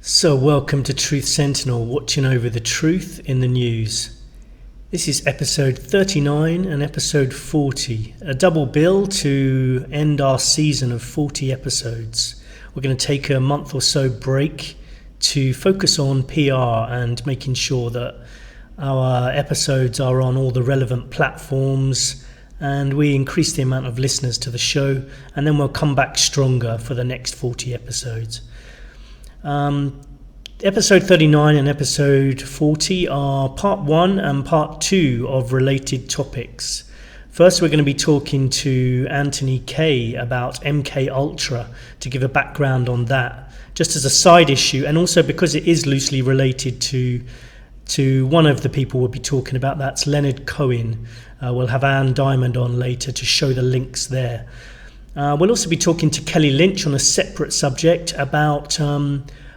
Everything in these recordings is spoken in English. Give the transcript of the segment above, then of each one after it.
So welcome to Truth Sentinel, watching over the truth in the news. This is episode 39 and episode 40, a double bill to end our season of 40 episodes. We're going to take a month or so break to focus on PR and making sure that our episodes are on all the relevant platforms and we increase the amount of listeners to the show, and then we'll come back stronger for the next 40 episodes. Episode 39 and episode 40 are part 1 and part 2 of related topics. First, we're going to be talking to Anthony Kay about MK Ultra to give a background on that, just as a side issue, and also because it is loosely related to one of the people we'll be talking about. That's Leonard Cohen. We'll have Anne Diamond on later to show the links there. We'll also be talking to Kelly Lynch on a separate subject about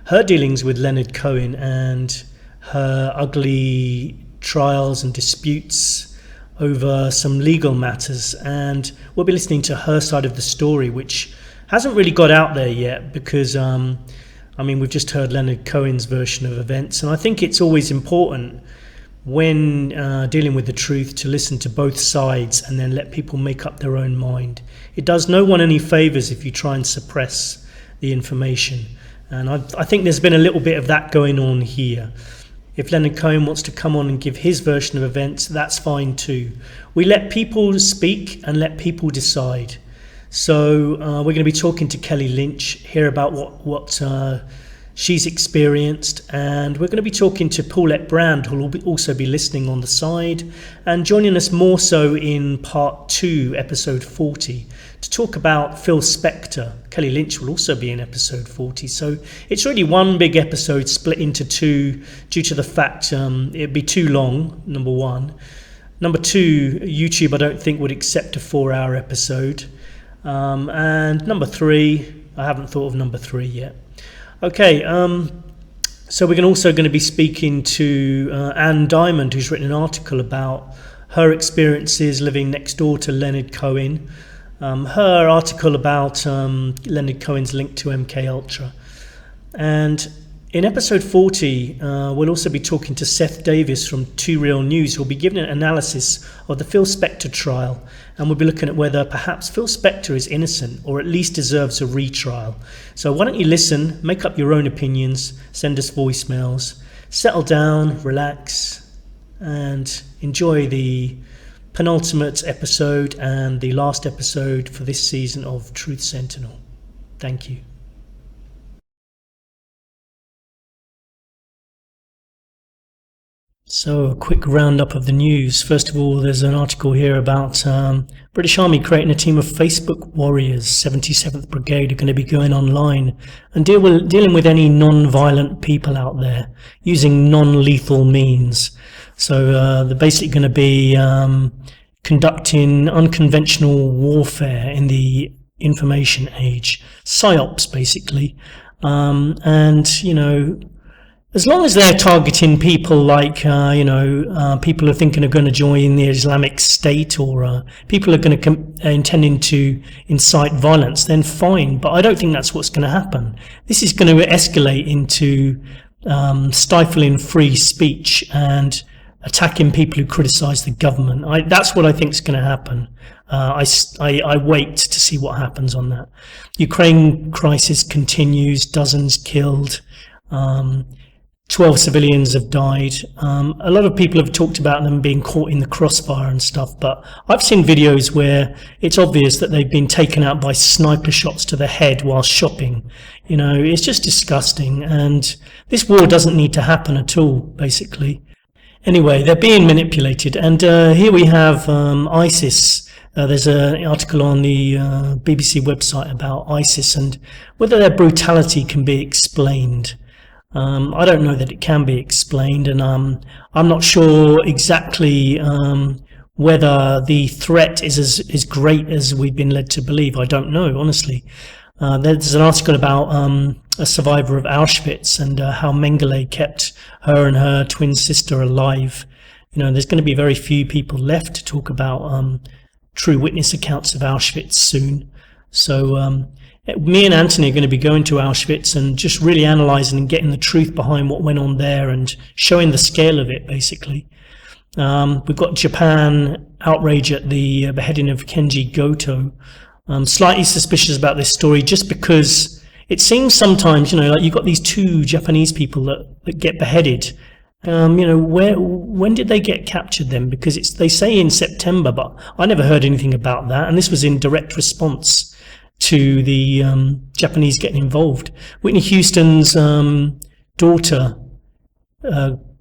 her dealings with Leonard Cohen and her ugly trials and disputes over some legal matters. And we'll be listening to her side of the story, which hasn't really got out there yet because, we've just heard Leonard Cohen's version of events. And I think it's always important when dealing with the truth to listen to both sides and then let people make up their own mind. It does no one any favours if you try and suppress the information. And I think there's been a little bit of that going on here. If Leonard Cohen wants to come on and give his version of events, that's fine too. We let people speak and let people decide. So we're going to be talking to Kelly Lynch, hear about what she's experienced, and we're going to be talking to Paulette Brand, who will also be listening on the side and joining us more so in part 2, episode 40, to talk about Phil Spector. Kelly Lynch will also be in episode 40, so it's really one big episode split into two due to the fact it'd be too long, number one. Number two, YouTube I don't think would accept a 4-hour episode. And number 3, I haven't thought of number 3 yet. Okay, so we're also going to be speaking to Anne Diamond, who's written an article about her experiences living next door to Leonard Cohen. Her article about Leonard Cohen's link to MK Ultra. And in episode 40, we'll also be talking to Seth Davis from 2 Real News, who'll be giving an analysis of the Phil Spector trial, and we'll be looking at whether perhaps Phil Spector is innocent or at least deserves a retrial. So why don't you listen, make up your own opinions, send us voicemails, settle down, relax, and enjoy the penultimate episode and the last episode for this season of Truth Sentinel. Thank you. So a quick roundup of the news. First of all, there's an article here about British Army creating a team of Facebook warriors. 77th Brigade are going to be going online and dealing with any non-violent people out there using non-lethal means. So they're basically going to be conducting unconventional warfare in the information age. PSYOPs, basically. As long as they're targeting people like, people who are thinking are going to join the Islamic State or people are going to intending to incite violence, then fine. But I don't think that's what's going to happen. This is going to escalate into stifling free speech and attacking people who criticise the government. That's what I think is going to happen. I wait to see what happens on that. Ukraine crisis continues, dozens killed. 12 civilians have died. A lot of people have talked about them being caught in the crossfire and stuff, but I've seen videos where it's obvious that they've been taken out by sniper shots to the head while shopping. It's just disgusting, and this war doesn't need to happen at all, basically. Anyway, they're being manipulated, and here we have ISIS. There's an article on the BBC website about ISIS and whether their brutality can be explained. I don't know that it can be explained, and I'm not sure exactly whether the threat is as great as we've been led to believe. I don't know, honestly. There's an article about a survivor of Auschwitz and how Mengele kept her and her twin sister alive. There's going to be very few people left to talk about true witness accounts of Auschwitz soon. So me and Anthony are going to be going to Auschwitz and just really analysing and getting the truth behind what went on there and showing the scale of it, basically. We've got Japan outrage at the beheading of Kenji Goto. I'm slightly suspicious about this story just because it seems sometimes, like you've got these two Japanese people that get beheaded. When did they get captured then? Because they say in September, but I never heard anything about that. And this was in direct response to the Japanese getting involved. Whitney Houston's daughter,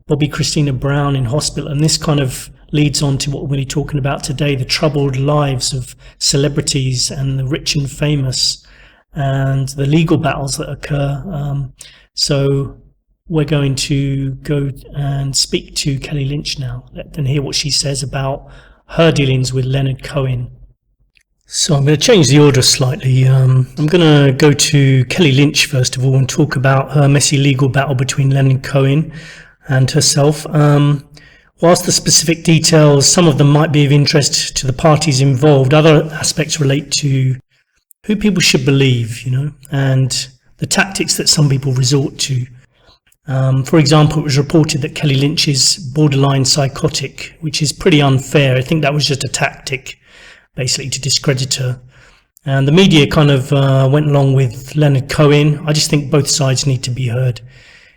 Bobby Christina Brown, in hospital, and this kind of leads on to what we're going to be talking about today, the troubled lives of celebrities and the rich and famous and the legal battles that occur. So we're going to go and speak to Kelly Lynch now and hear what she says about her dealings with Leonard Cohen. So I'm going to change the order slightly. I'm going to go to Kelly Lynch first of all and talk about her messy legal battle between Leonard Cohen and herself. Whilst the specific details, some of them might be of interest to the parties involved, other aspects relate to who people should believe, and the tactics that some people resort to. For example, it was reported that Kelly Lynch is borderline psychotic, which is pretty unfair. I think that was just a tactic, basically, to discredit her. And the media kind of went along with Leonard Cohen. I just think both sides need to be heard.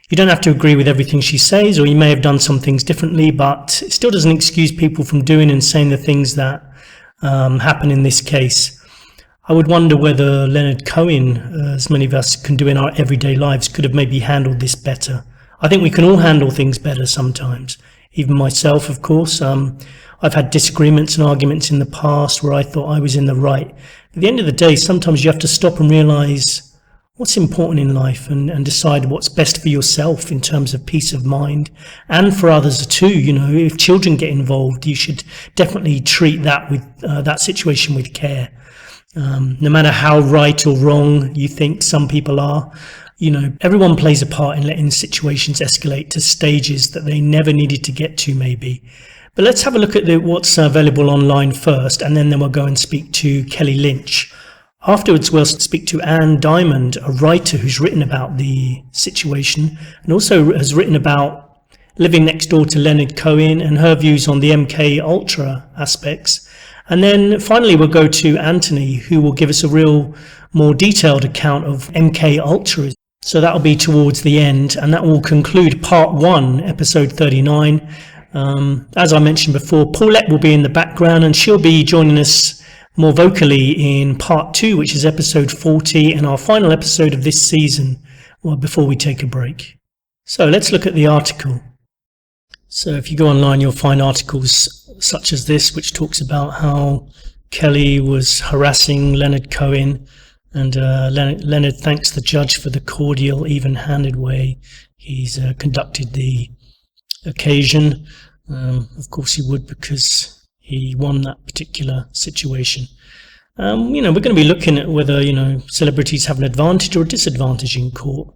You don't have to agree with everything she says, or you may have done some things differently, but it still doesn't excuse people from doing and saying the things that happen in this case. I would wonder whether Leonard Cohen, as many of us can do in our everyday lives, could have maybe handled this better. I think we can all handle things better sometimes, even myself, of course. I've had disagreements and arguments in the past where I thought I was in the right. At the end of the day, sometimes you have to stop and realise what's important in life and decide what's best for yourself in terms of peace of mind and for others too. If children get involved, you should definitely treat that situation with care. No matter how right or wrong you think some people are, everyone plays a part in letting situations escalate to stages that they never needed to get to, maybe. But let's have a look at what's available online first, and then we'll go and speak to Kelly Lynch. Afterwards, we'll speak to Anne Diamond, a writer who's written about the situation and also has written about living next door to Leonard Cohen and her views on the MK Ultra aspects. And then finally, we'll go to Anthony, who will give us a more detailed account of MK Ultra. So that'll be towards the end, and that will conclude part 1, episode 39. As I mentioned before, Paulette will be in the background, and she'll be joining us more vocally in part 2, which is episode 40 and our final episode of this season, before we take a break. So let's look at the article. So if you go online, you'll find articles such as this, which talks about how Kelly was harassing Leonard Cohen, and Leonard thanks the judge for the cordial, even-handed way he's conducted the occasion. Of course he would, because he won that particular situation. We're going to be looking at whether, celebrities have an advantage or a disadvantage in court.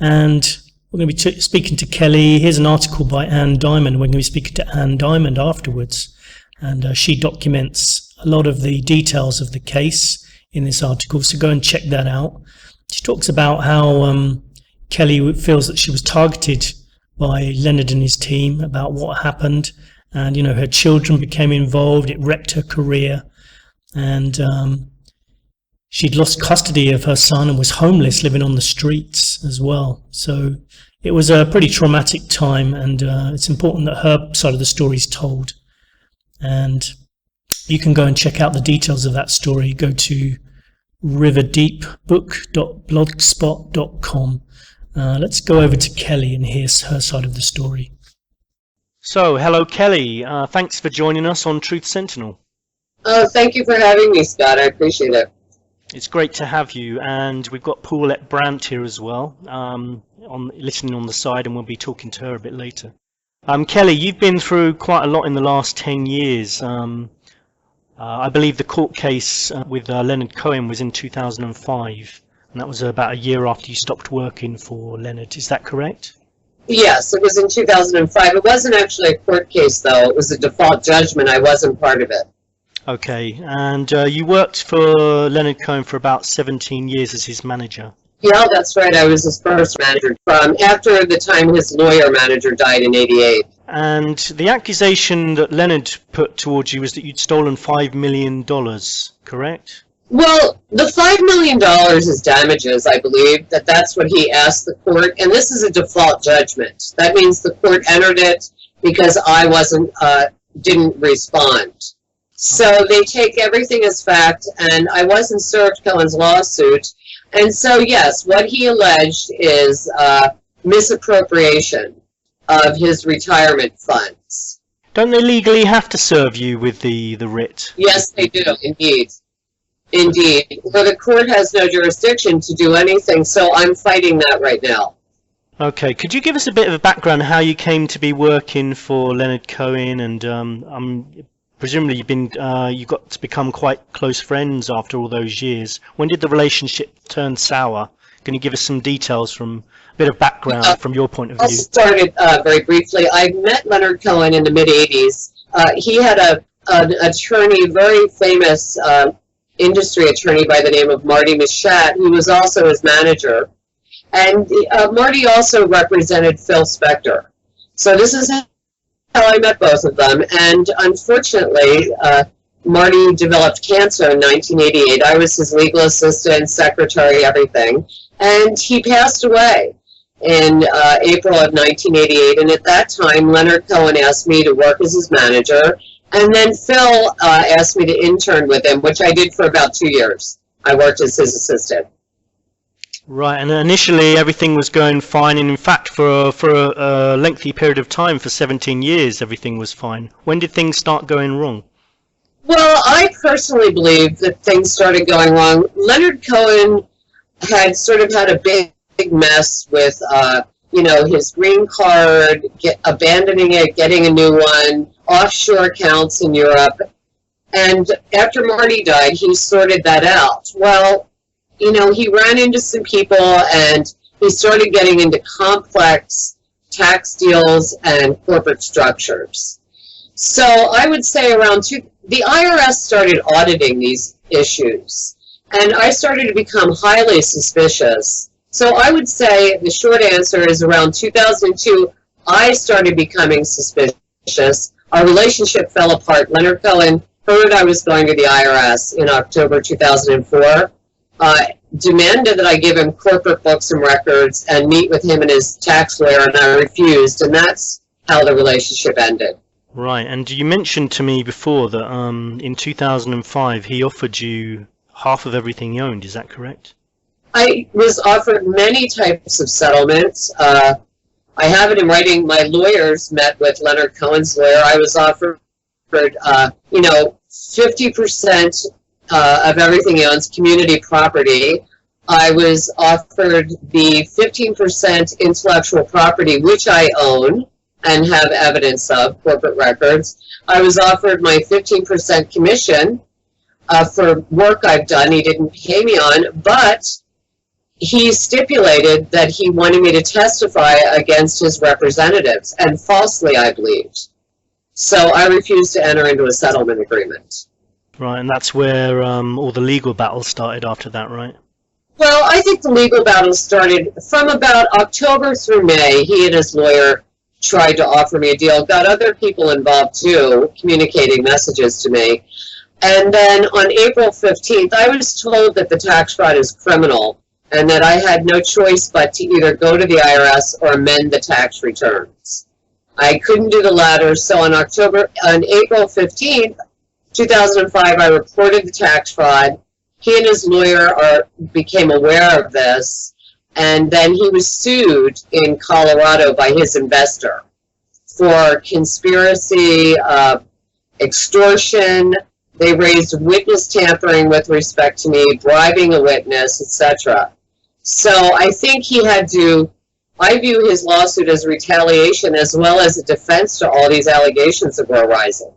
And we're going to be speaking to Kelly. Here's an article by Anne Diamond. We're going to be speaking to Anne Diamond afterwards. And she documents a lot of the details of the case in this article. So go and check that out. She talks about how Kelly feels that she was targeted by Leonard and his team, about what happened. And, her children became involved. It wrecked her career. And she'd lost custody of her son and was homeless, living on the streets as well. So it was a pretty traumatic time, and it's important that her side of the story is told. And you can go and check out the details of that story. Go to riverdeepbook.blogspot.com. Let's go over to Kelly and hear her side of the story. So, hello, Kelly. Thanks for joining us on Truth Sentinel. Oh, thank you for having me, Scott. I appreciate it. It's great to have you, and we've got Paulette Brandt here as well, listening on the side, and we'll be talking to her a bit later. Kelly, you've been through quite a lot in the last 10 years. I believe the court case with Leonard Cohen was in 2005, and that was about a year after you stopped working for Leonard. Is that correct? Yes, it was in 2005. It wasn't actually a court case, though. It was a default judgment. I wasn't part of it. Okay, and you worked for Leonard Cohen for about 17 years as his manager. Yeah, that's right. I was his first manager from after the time his lawyer manager died in '88. And the accusation that Leonard put towards you was that you'd stolen $5 million, correct? Well, the $5 million is damages, I believe. That's what he asked the court, and this is a default judgment. That means the court entered it because I didn't respond. So they take everything as fact, and I wasn't served Cohen's lawsuit. And so, yes, what he alleged is misappropriation of his retirement funds. Don't they legally have to serve you with the writ? Yes, they do, indeed. Indeed. Well, the court has no jurisdiction to do anything, so I'm fighting that right now. Okay, could you give us a bit of a background how you came to be working for Leonard Cohen, and presumably you got to become quite close friends after all those years. When did the relationship turn sour? Can you give us some details from a bit of background from your point of view? I'll start it very briefly. I met Leonard Cohen in the mid-'80s. He had an attorney, very famous industry attorney by the name of Marty Mashat, who was also his manager. And Marty also represented Phil Spector. So this is how I met both of them. And unfortunately, Marty developed cancer in 1988. I was his legal assistant, secretary, everything. And he passed away in April of 1988. And at that time, Leonard Cohen asked me to work as his manager. And then Phil asked me to intern with him, which I did for about 2 years. I worked as his assistant. Right, and initially everything was going fine, and in fact for a lengthy period of time, for 17 years, everything was fine. When did things start going wrong? Well, I personally believe that things started going wrong. Leonard Cohen had sort of had a big mess with, his green card, abandoning it, getting a new one, offshore accounts in Europe. And after Marty died, he sorted that out. Well, he ran into some people and he started getting into complex tax deals and corporate structures. So I would say the IRS started auditing these issues, and I started to become highly suspicious. So I would say the short answer is around 2002, I started becoming suspicious. Our relationship fell apart. Leonard Cohen heard I was going to the IRS in October 2004. Demanded that I give him corporate books and records and meet with him and his tax lawyer, and I refused, and that's how the relationship ended. Right, and you mentioned to me before that in 2005 he offered you half of everything he owned, is that correct? I was offered many types of settlements. I have it in writing. My lawyers met with Leonard Cohen's lawyer. I was offered 50% of everything he owns, community property. I was offered the 15% intellectual property, which I own and have evidence of, corporate records. I was offered my 15% commission for work I've done. He didn't pay me on, but he stipulated that he wanted me to testify against his representatives, and falsely, I believed. So I refused to enter into a settlement agreement. Right, and that's where all the legal battles started after that, right? Well, I think the legal battle started from about October through May. He and his lawyer tried to offer me a deal, got other people involved too, communicating messages to me. And then on April 15th, I was told that the tax fraud is criminal and that I had no choice but to either go to the IRS or amend the tax returns. I couldn't do the latter, so on April 15th, 2005, I reported the tax fraud. He and his lawyer became aware of this, and then he was sued in Colorado by his investor for conspiracy, extortion. They raised witness tampering with respect to me, bribing a witness, etc. So I think I view his lawsuit as retaliation as well as a defense to all these allegations that were arising.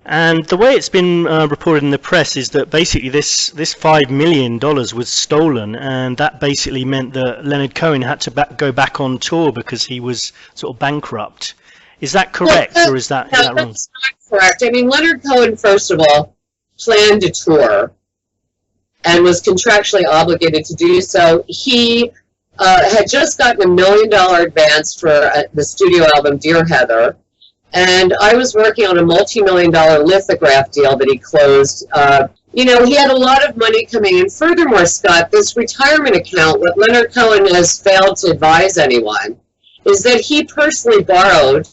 And the way it's been reported in the press is that basically this $5 million was stolen, and that basically meant that Leonard Cohen had to go back on tour because he was sort of bankrupt. Is that correct, or is that wrong? That's not correct. I mean, Leonard Cohen, first of all, planned a tour and was contractually obligated to do so. He had just gotten $1 million advance for the studio album Dear Heather, and I was working on a multi-million-dollar lithograph deal that he closed. He had a lot of money coming in. Furthermore, Scott, this retirement account, what Leonard Cohen has failed to advise anyone, is that he personally borrowed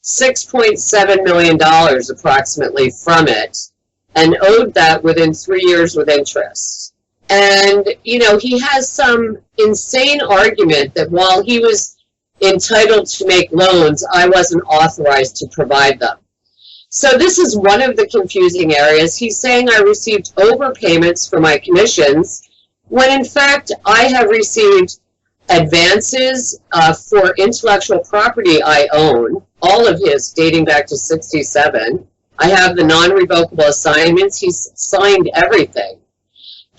$6.7 million approximately from it and owed that within 3 years with interest. And, he has some insane argument that while he was entitled to make loans, I wasn't authorized to provide them. So this is one of the confusing areas. He's saying I received overpayments for my commissions, when in fact I have received advances for intellectual property I own, all of his dating back to 1967. I have the non-revocable assignments. He's signed everything.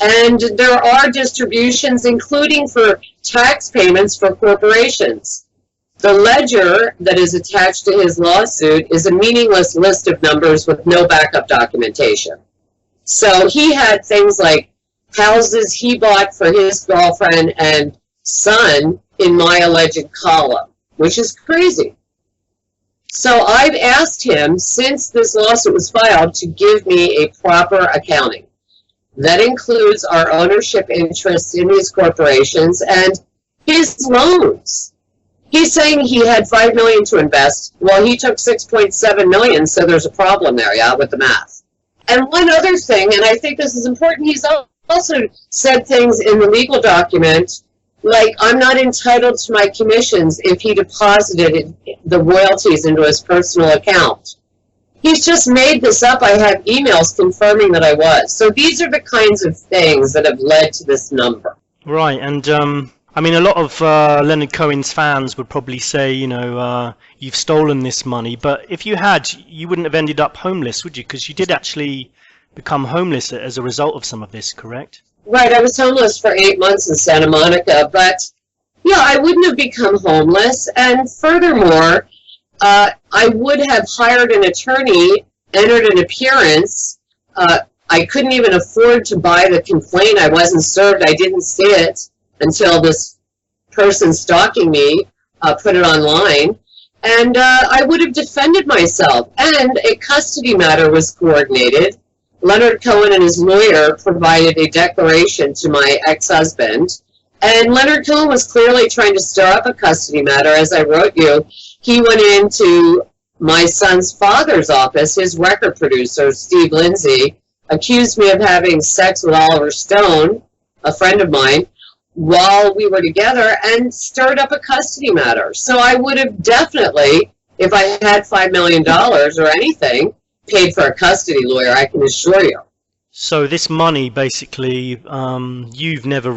And there are distributions, including for tax payments for corporations. The ledger that is attached to his lawsuit is a meaningless list of numbers with no backup documentation. So he had things like houses he bought for his girlfriend and son in my alleged column, which is crazy. So I've asked him, since this lawsuit was filed, to give me a proper accounting. That includes our ownership interests in these corporations and his loans. He's saying he had $5 million to invest. Well, he took $6.7 million, so there's a problem there, yeah, with the math. And one other thing, and I think this is important, he's also said things in the legal document, like I'm not entitled to my commissions if he deposited the royalties into his personal account. He's just made this up. I have emails confirming that I was. So these are the kinds of things that have led to this number. Right, and a lot of Leonard Cohen's fans would probably say, you've stolen this money. But if you had, you wouldn't have ended up homeless, would you? Because you did actually become homeless as a result of some of this, correct? Right, I was homeless for 8 months in Santa Monica. But, yeah, I wouldn't have become homeless. And furthermore, I would have hired an attorney, entered an appearance. I couldn't even afford to buy the complaint. I wasn't served. I didn't see it until this person stalking me put it online. And I would have defended myself. And a custody matter was coordinated. Leonard Cohen and his lawyer provided a declaration to my ex-husband. And Leonard Cohen was clearly trying to stir up a custody matter. As I wrote you, he went into my son's father's office, his record producer, Steve Lindsay, accused me of having sex with Oliver Stone, a friend of mine, while we were together, and stirred up a custody matter. So I would have definitely, if I had $5 million or anything, paid for a custody lawyer, I can assure you. So this money, basically, you've never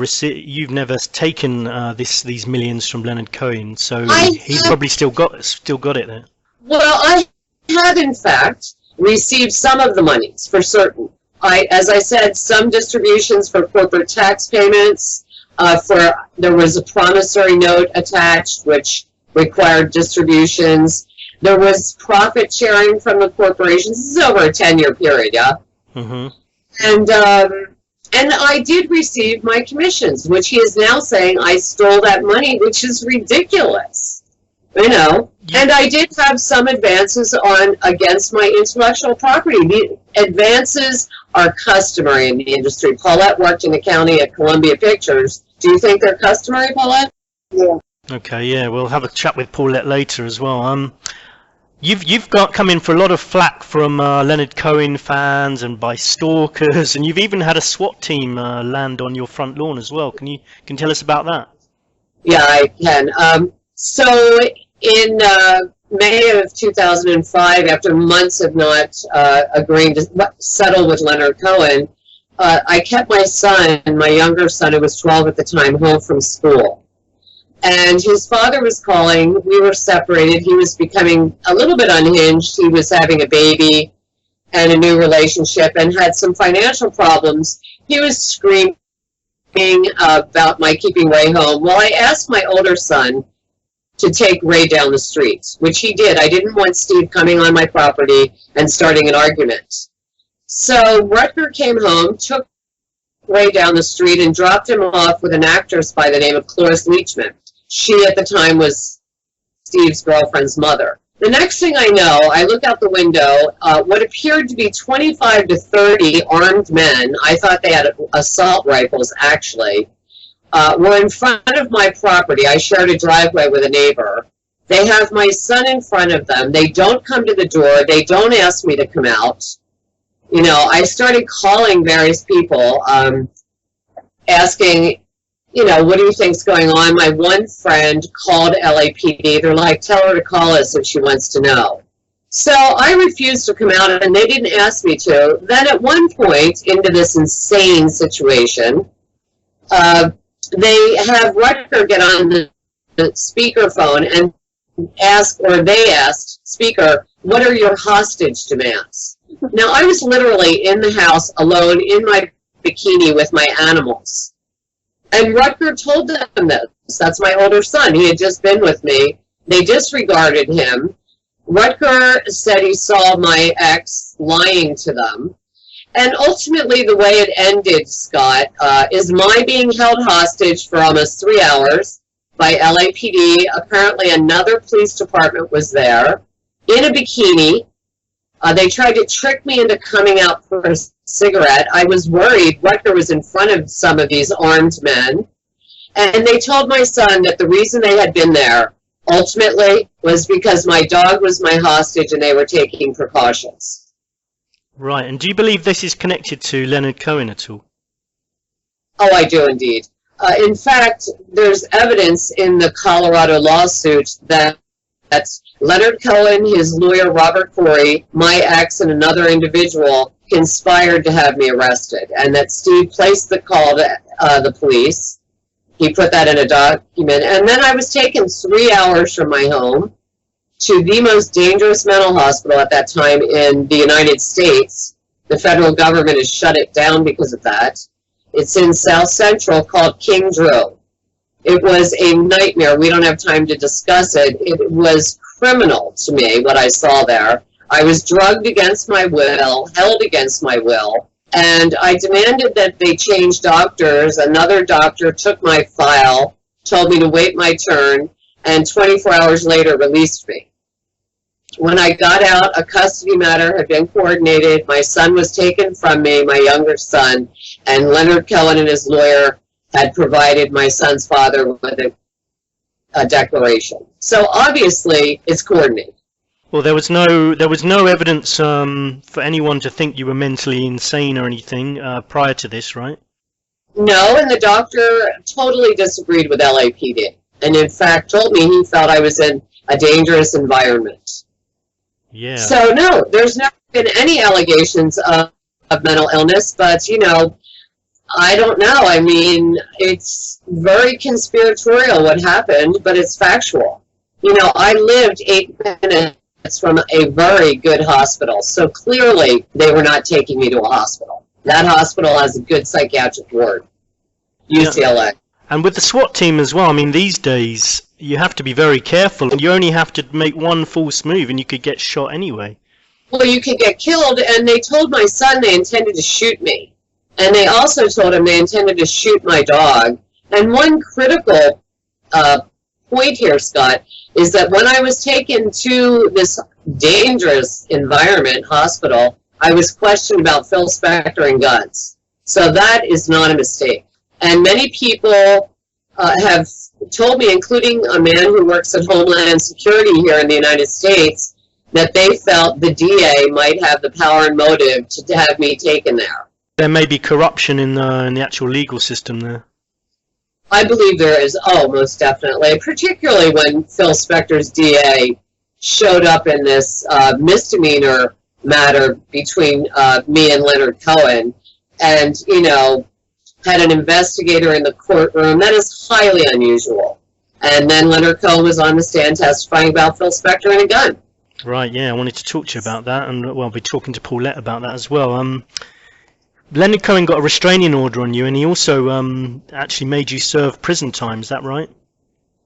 taken these millions from Leonard Cohen. So he's probably still got it then. Well, I have in fact received some of the monies for certain. As I said, some distributions for corporate tax payments. There was a promissory note attached, which required distributions. There was profit sharing from the corporations. This is over a 10-year period, yeah. Mm-hmm. And I did receive my commissions, which he is now saying I stole that money, which is ridiculous. And I did have some advances against my intellectual property. The advances are customary in the industry. Paulette worked in accounting at Columbia Pictures. Do you think they're customary, Paulette? Yeah. Okay, yeah, we'll have a chat with Paulette later as well. You've come in for a lot of flack from Leonard Cohen fans and by stalkers, and you've even had a SWAT team land on your front lawn as well. Can you tell us about that? Yeah, I can. So in May of 2005, after months of not agreeing to settle with Leonard Cohen, I kept my son, my younger son, who was 12 at the time, home from school. And his father was calling. We were separated. He was becoming a little bit unhinged. He was having a baby and a new relationship and had some financial problems. He was screaming about my keeping Ray home. Well, I asked my older son to take Ray down the street, which he did. I didn't want Steve coming on my property and starting an argument. So Rutger came home, took Ray down the street, and dropped him off with an actress by the name of Cloris Leachman. She, at the time, was Steve's girlfriend's mother. The next thing I know, I look out the window, what appeared to be 25 to 30 armed men, I thought they had assault rifles, actually, were in front of my property. I shared a driveway with a neighbor. They have my son in front of them. They don't come to the door. They don't ask me to come out. You know, I started calling various people, asking, you know, what do you think's going on? My one friend called LAPD. They're like, tell her to call us if she wants to know. So I refused to come out, and they didn't ask me to. Then at one point, into this insane situation, they have Rutger get on the speakerphone and they asked speaker, what are your hostage demands? Now, I was literally in the house alone in my bikini with my animals. And Rutger told them this. That's my older son. He had just been with me. They disregarded him. Rutger said he saw my ex lying to them. And ultimately, the way it ended, Scott, is my being held hostage for almost 3 hours by LAPD. Apparently, another police department was there in a bikini. They tried to trick me into coming out for a cigarette. I was worried. Rutger was in front of some of these armed men. And they told my son that the reason they had been there, ultimately, was because my dog was my hostage and they were taking precautions. Right, and do you believe this is connected to Leonard Cohen at all? Oh, I do indeed. In fact, there's evidence in the Colorado lawsuit that Leonard Cohen, his lawyer Robert Corey, my ex, and another individual conspired to have me arrested, and that Steve placed the call to the police. He put that in a document, and then I was taken 3 hours from my home to the most dangerous mental hospital at that time in the United States. The federal government has shut it down because of that. It's in South Central, called King Drew. It was a nightmare. We don't have time to discuss it. It was criminal to me, what I saw there. I was drugged against my will, held against my will, and I demanded that they change doctors. Another doctor took my file, told me to wait my turn, and 24 hours later released me. When I got out, a custody matter had been coordinated. My son was taken from me, my younger son, and Leonard Cohen and his lawyer had provided my son's father with a declaration. So obviously, it's coordinated. Well, there was no evidence for anyone to think you were mentally insane or anything prior to this, right? No, and the doctor totally disagreed with LAPD, and in fact told me he felt I was in a dangerous environment. Yeah. So no, there's never been any allegations of mental illness, but you know, I don't know. I mean, it's very conspiratorial what happened, but it's factual. You know, I lived 8 minutes from a very good hospital, so clearly they were not taking me to a hospital. That hospital has a good psychiatric ward, UCLA. Yeah. And with the SWAT team as well, I mean, these days you have to be very careful. You only have to make one false move and you could get shot anyway. Well, you could get killed, and they told my son they intended to shoot me. And they also told him they intended to shoot my dog. And one critical point here, Scott, is that when I was taken to this dangerous environment, hospital, I was questioned about Phil Spector and guns. So that is not a mistake. And many people have told me, including a man who works at Homeland Security here in the United States, that they felt the DA might have the power and motive to have me taken there. There may be corruption in the actual legal system there. I believe there is, most definitely, particularly when Phil Spector's DA showed up in this misdemeanor matter between me and Leonard Cohen and, you know, had an investigator in the courtroom. That is highly unusual. And then Leonard Cohen was on the stand testifying about Phil Spector and a gun. Right, yeah, I wanted to talk to you about that, and well, I'll be talking to Paulette about that as well. Leonard Cohen got a restraining order on you, and he also actually made you serve prison time, is that right?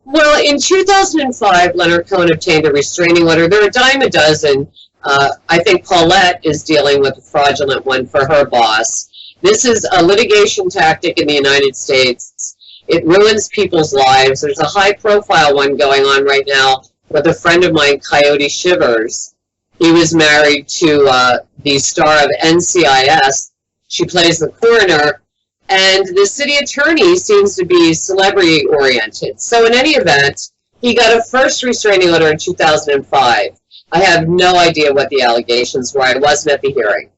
Well, in 2005, Leonard Cohen obtained a restraining order. There are a dime a dozen I think Paulette is dealing with a fraudulent one for her boss. This is a litigation tactic in the United States. It ruins people's lives. There's a high-profile one going on right now with a friend of mine, Coyote Shivers. He was married to the star of NCIS. She plays the coroner, and the city attorney seems to be celebrity-oriented. So in any event, he got a first restraining order in 2005. I have no idea what the allegations were. I wasn't at the hearing.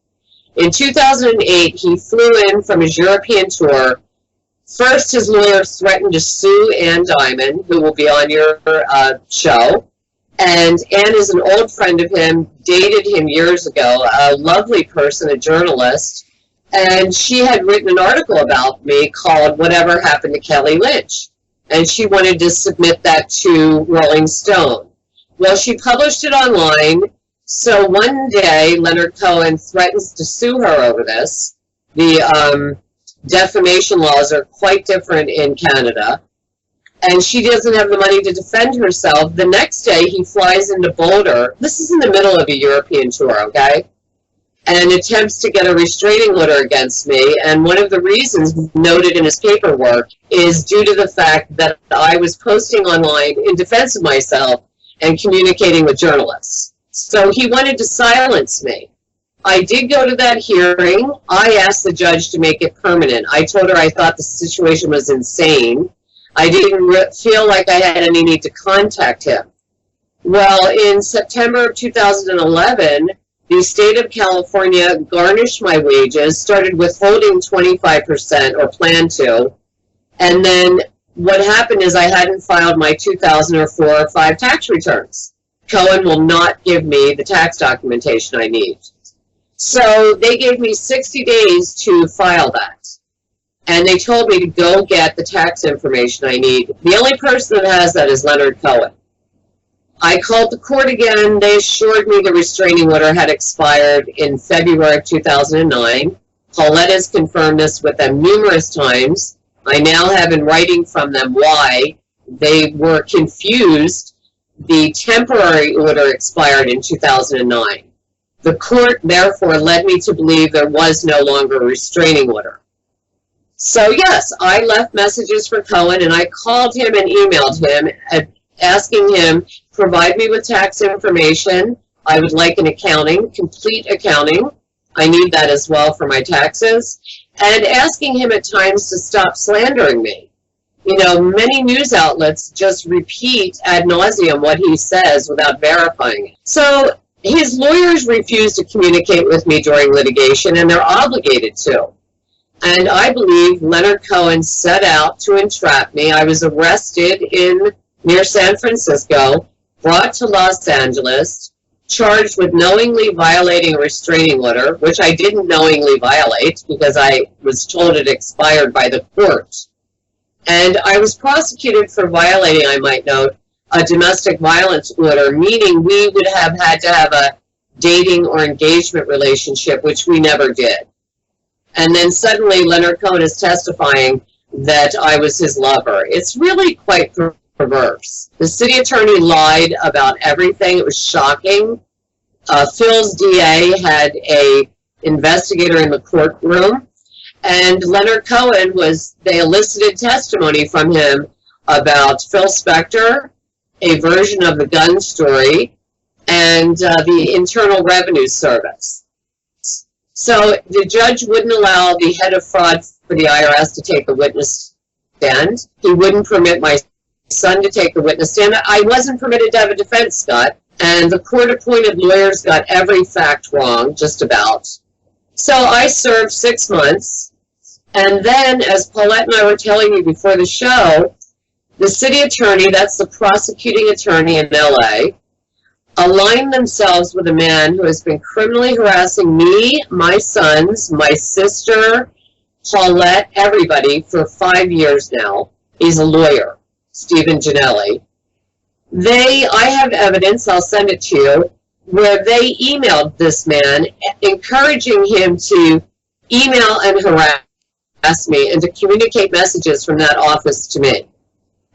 In 2008, he flew in from his European tour. First, his lawyer threatened to sue Ann Diamond, who will be on your show. And Ann is an old friend of him, dated him years ago, a lovely person, a journalist. And she had written an article about me called Whatever Happened to Kelly Lynch. And she wanted to submit that to Rolling Stone. Well, she published it online. So one day, Leonard Cohen threatens to sue her over this. The defamation laws are quite different in Canada. And she doesn't have the money to defend herself. The next day, he flies into Boulder. This is in the middle of a European tour, okay? And attempts to get a restraining order against me. And one of the reasons noted in his paperwork is due to the fact that I was posting online in defense of myself and communicating with journalists. So he wanted to silence me. I did go to that hearing. I asked the judge to make it permanent. I told her I thought the situation was insane. I didn't feel like I had any need to contact him. Well, in September of 2011, the state of California garnished my wages, started withholding 25% or planned to, and then what happened is I hadn't filed my 2004 or 5 tax returns. Cohen will not give me the tax documentation I need. So they gave me 60 days to file that. And they told me to go get the tax information I need. The only person that has that is Leonard Cohen. I called the court again. They assured me the restraining order had expired in February of 2009. Paulette has confirmed this with them numerous times. I now have in writing from them why they were confused. The temporary order expired in 2009. The court, therefore, led me to believe there was no longer a restraining order. So, yes, I left messages for Cohen, and I called him and emailed him asking him, provide me with tax information. I would like an accounting, complete accounting. I need that as well for my taxes. And asking him at times to stop slandering me. You know, many news outlets just repeat ad nauseum what he says without verifying it. So his lawyers refused to communicate with me during litigation, and they're obligated to. And I believe Leonard Cohen set out to entrap me. I was arrested near San Francisco, brought to Los Angeles, charged with knowingly violating a restraining order, which I didn't knowingly violate because I was told it expired by the court. And I was prosecuted for violating, I might note, a domestic violence order, meaning we would have had to have a dating or engagement relationship, which we never did. And then suddenly Leonard Cohen is testifying that I was his lover. It's really quite perverse. The city attorney lied about everything. It was shocking. Phil's DA had a investigator in the courtroom, and Leonard Cohen they elicited testimony from him about Phil Spector, a version of the gun story, and the Internal Revenue Service. So the judge wouldn't allow the head of fraud for the IRS to take the witness stand. He wouldn't permit my son to take the witness stand. I wasn't permitted to have a defense, Scott, and the court-appointed lawyers got every fact wrong, just about. So I served 6 months, and then, as Paulette and I were telling you before the show, the city attorney, that's the prosecuting attorney in LA, aligned themselves with a man who has been criminally harassing me, my sons, my sister, Paulette, everybody for 5 years now. He's a lawyer, Stephen Ginelli. I have evidence, I'll send it to you, where they emailed this man, encouraging him to email and harass me and to communicate messages from that office to me.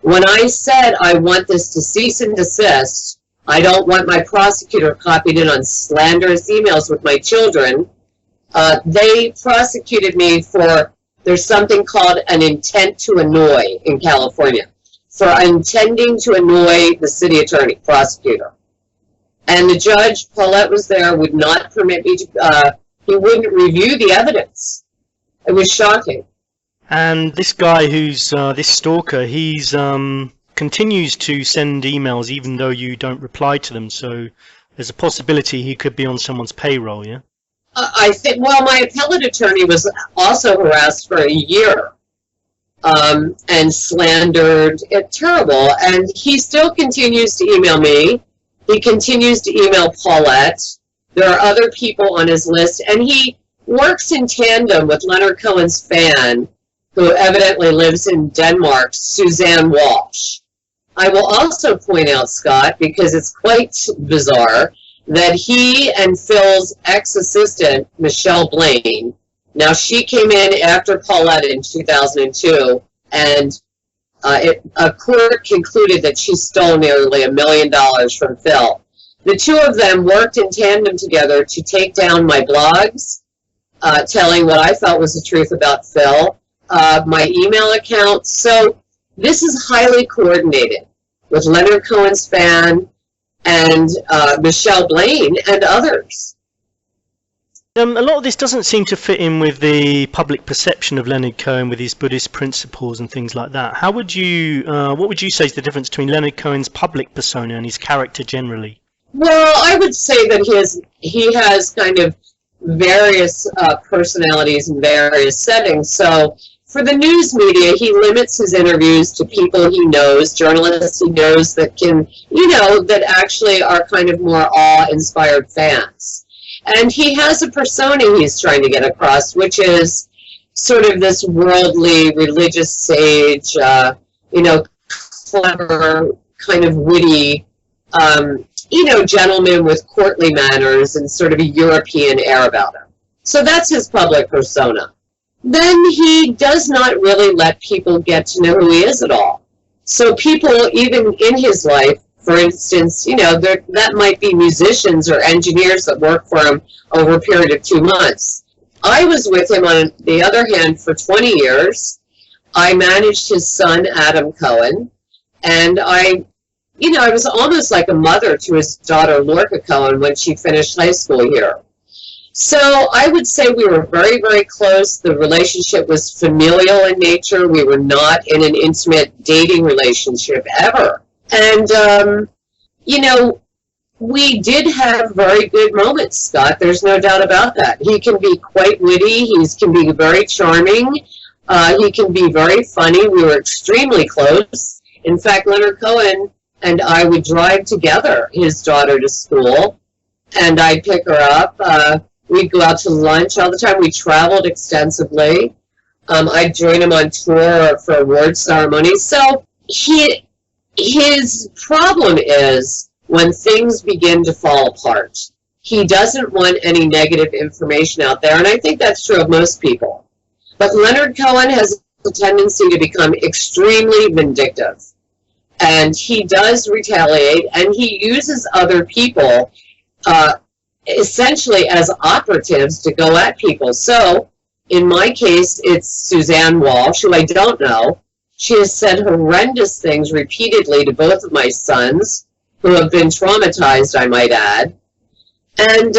When I said I want this to cease and desist, I don't want my prosecutor copied in on slanderous emails with my children. They prosecuted me for, there's something called an intent to annoy in California, for intending to annoy the city attorney, prosecutor. And the judge, Paulette was there, would not permit me to, he wouldn't review the evidence. It was shocking. And this guy who's this stalker, he's continues to send emails even though you don't reply to them. So there's a possibility he could be on someone's payroll, yeah? I think, well, my appellate attorney was also harassed for a year and slandered. Terrible. And he still continues to email me. He continues to email Paulette. There are other people on his list. And he works in tandem with Leonard Cohen's fan, who evidently lives in Denmark, Suzanne Walsh. I will also point out, Scott, because it's quite bizarre, that he and Phil's ex-assistant, Michelle Blaine, now she came in after Paulette in 2002, and a court concluded that she stole nearly $1 million from Phil. The two of them worked in tandem together to take down my blogs, telling what I felt was the truth about Phil, my email account. So this is highly coordinated with Leonard Cohen's fan and Michelle Blaine and others. A lot of this doesn't seem to fit in with the public perception of Leonard Cohen with his Buddhist principles and things like that. How would you, what would you say is the difference between Leonard Cohen's public persona and his character generally? Well, I would say that he has kind of various personalities in various settings. So for the news media, he limits his interviews to people he knows, journalists he knows that can, that actually are kind of more awe-inspired fans. And he has a persona he's trying to get across, which is sort of this worldly, religious sage, clever, kind of witty, gentleman with courtly manners and sort of a European air about him. So that's his public persona. Then he does not really let people get to know who he is at all. So people, even in his life, for instance, that might be musicians or engineers that work for him over a period of 2 months. I was with him, on the other hand, for 20 years. I managed his son, Adam Cohen, and I was almost like a mother to his daughter, Lorca Cohen, when she finished high school here. So I would say we were very, very close. The relationship was familial in nature. We were not in an intimate dating relationship ever. And, we did have very good moments, Scott. There's no doubt about that. He can be quite witty. He can be very charming. He can be very funny. We were extremely close. In fact, Leonard Cohen and I would drive together his daughter to school, and I'd pick her up. We'd go out to lunch all the time. We traveled extensively. I'd join him on tour for award ceremonies. So his problem is when things begin to fall apart. He doesn't want any negative information out there, and I think that's true of most people. But Leonard Cohen has a tendency to become extremely vindictive, and he does retaliate, and he uses other people essentially as operatives to go at people. So in my case, it's Suzanne Walsh, who I don't know. She has said horrendous things repeatedly to both of my sons, who have been traumatized, I might add. And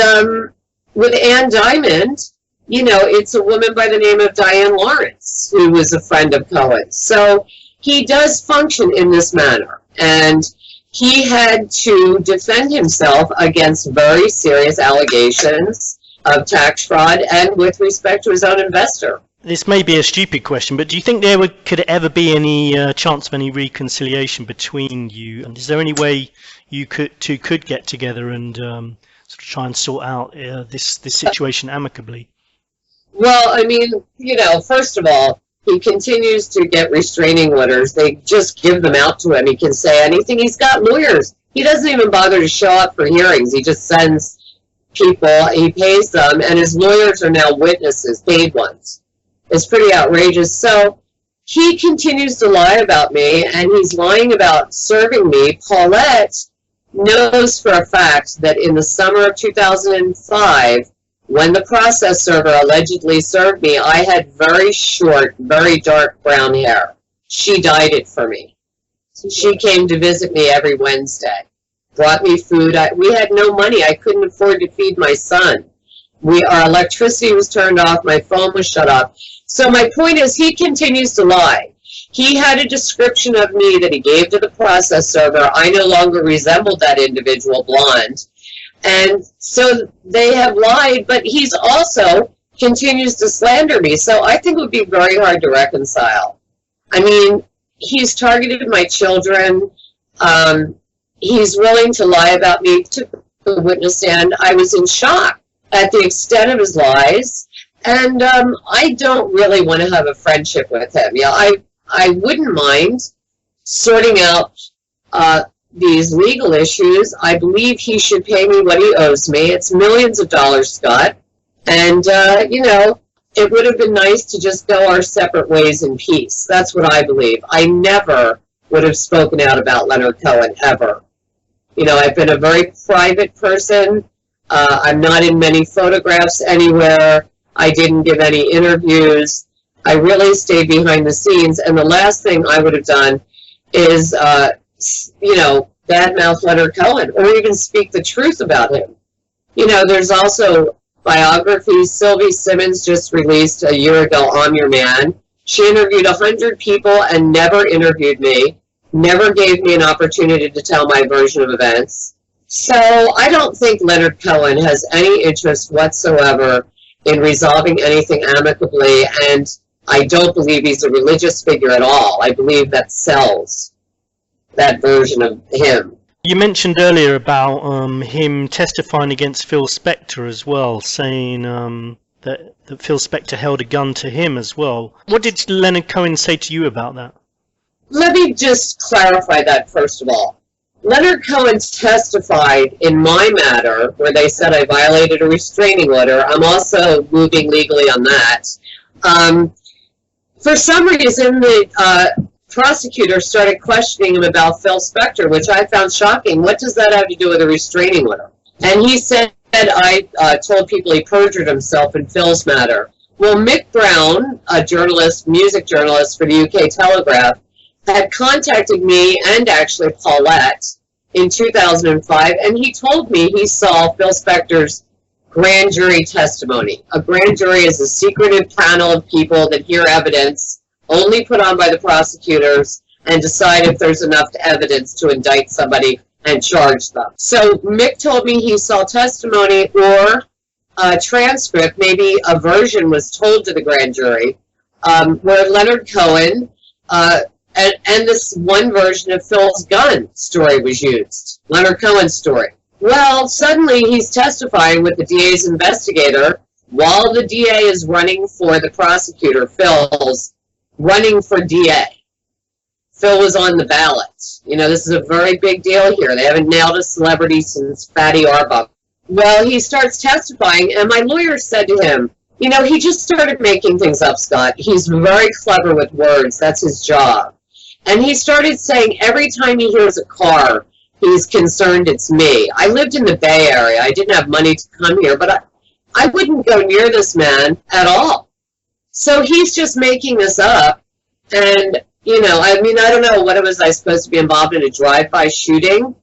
with Ann Diamond, it's a woman by the name of Diane Lawrence, who was a friend of Cohen's. So he does function in this manner. And he had to defend himself against very serious allegations of tax fraud and with respect to his own investor. This may be a stupid question, but do you think could ever be any chance of any reconciliation between you? And is there any way you could get together and sort of try and sort out this situation amicably? Well, I mean, first of all, he continues to get restraining orders. They just give them out to him. He can say anything. He's got lawyers. He doesn't even bother to show up for hearings. He just sends people, he pays them, and his lawyers are now witnesses, paid ones. It's pretty outrageous. So he continues to lie about me, and he's lying about serving me. Paulette knows for a fact that in the summer of 2005, when the process server allegedly served me, I had very short, very dark brown hair. She dyed it for me. She came to visit me every Wednesday, brought me food. We had no money. I couldn't afford to feed my son. Our electricity was turned off. My phone was shut off. So my point is, he continues to lie. He had a description of me that he gave to the process server. I no longer resembled that individual, blonde. And so they have lied, but he's also continues to slander me. So I think it would be very hard to reconcile. I mean, he's targeted my children. He's willing to lie about me to the witness stand. I was in shock at the extent of his lies. And I don't really want to have a friendship with him. Yeah, I wouldn't mind sorting out these legal issues. I believe he should pay me what he owes me. It's millions of dollars, Scott. And, it would have been nice to just go our separate ways in peace. That's what I believe. I never would have spoken out about Leonard Cohen, ever. I've been a very private person. I'm not in many photographs anywhere. I didn't give any interviews. I really stayed behind the scenes. And the last thing I would have done is, badmouth Leonard Cohen or even speak the truth about him. There's also biographies. Sylvie Simmons just released a year ago, I'm Your Man. She interviewed 100 people and never interviewed me, never gave me an opportunity to tell my version of events. So I don't think Leonard Cohen has any interest whatsoever in resolving anything amicably, and I don't believe he's a religious figure at all. I believe that sells, that version of him. You mentioned earlier about him testifying against Phil Spector as well, saying that Phil Spector held a gun to him as well. What did Leonard Cohen say to you about that? Let me just clarify that first of all. Leonard Cohen testified in my matter where they said I violated a restraining order. I'm also moving legally on that. For some reason, the prosecutor started questioning him about Phil Spector, which I found shocking. What does that have to do with a restraining order? And he said I told people he perjured himself in Phil's matter. Well, Mick Brown, a journalist, music journalist for the UK Telegraph, had contacted me and actually Paulette in 2005, and he told me he saw Phil Spector's grand jury testimony. A grand jury is a secretive panel of people that hear evidence only put on by the prosecutors and decide if there's enough evidence to indict somebody and charge them. So Mick told me he saw testimony or a transcript, maybe a version was told to the grand jury, where Leonard Cohen and this one version of Phil's gun story was used, Leonard Cohen's story. Well, suddenly he's testifying with the DA's investigator while the DA is running for the prosecutor. Phil's running for DA. Phil was on the ballot. This is a very big deal here. They haven't nailed a celebrity since Fatty Arbuckle. Well, he starts testifying, and my lawyer said to him, he just started making things up, Scott. He's very clever with words. That's his job. And he started saying every time he hears a car, he's concerned it's me. I lived in the Bay Area. I didn't have money to come here, but I wouldn't go near this man at all. So he's just making this up. And, I don't know what it was. I supposed to be involved in a drive-by shooting.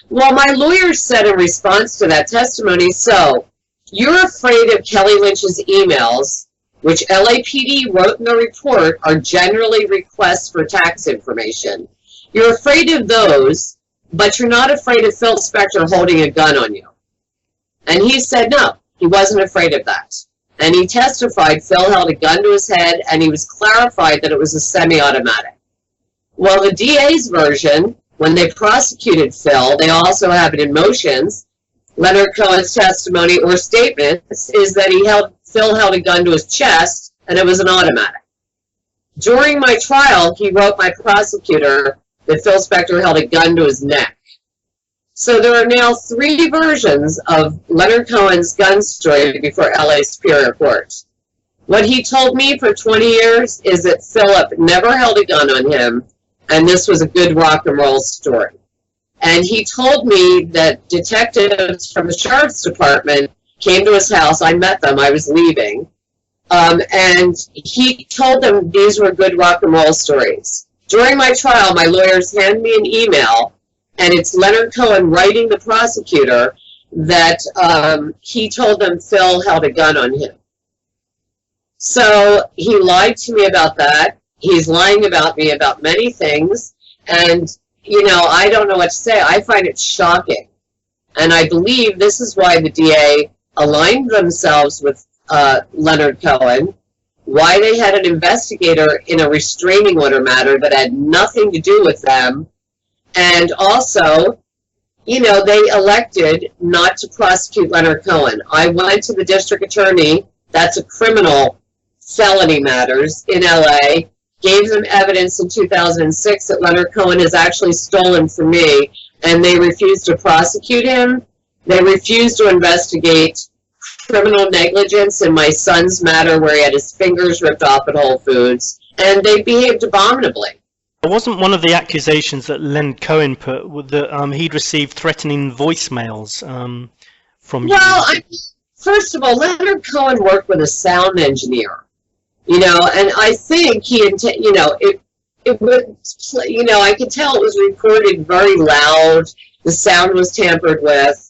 Well, my lawyer said in response to that testimony, so you're afraid of Kelly Lynch's emails, which LAPD wrote in the report are generally requests for tax information. You're afraid of those, but you're not afraid of Phil Spector holding a gun on you. And he said no, he wasn't afraid of that. And he testified Phil held a gun to his head, and he was clarified that it was a semi-automatic. Well, the DA's version, when they prosecuted Phil, they also have it in motions. Leonard Cohen's testimony or statements is that Phil held a gun to his chest, and it was an automatic. During my trial, he wrote my prosecutor that Phil Spector held a gun to his neck. So there are now 3 versions of Leonard Cohen's gun story before LA Superior Court. What he told me for 20 years is that Philip never held a gun on him, and this was a good rock and roll story. And he told me that detectives from the sheriff's department came to his house. I met them. I was leaving. And he told them these were good rock and roll stories. During my trial, my lawyers handed me an email, and it's Leonard Cohen writing the prosecutor that he told them Phil held a gun on him. So he lied to me about that. He's lying about me about many things. And, you know, I don't know what to say. I find it shocking. And I believe this is why the DA aligned themselves with Leonard Cohen, why they had an investigator in a restraining order matter that had nothing to do with them. And also, you know, they elected not to prosecute Leonard Cohen. I went to the district attorney, that's a criminal felony matters in LA, gave them evidence in 2006 that Leonard Cohen has actually stolen from me, and they refused to prosecute him. They refused to investigate criminal negligence in my son's matter where he had his fingers ripped off at Whole Foods, and they behaved abominably. It wasn't one of the accusations that Leonard Cohen put that he'd received threatening voicemails from you? Well, first of all, Leonard Cohen worked with a sound engineer, you know, and I think he, you know, it would, you know, I could tell it was recorded very loud. The sound was tampered with.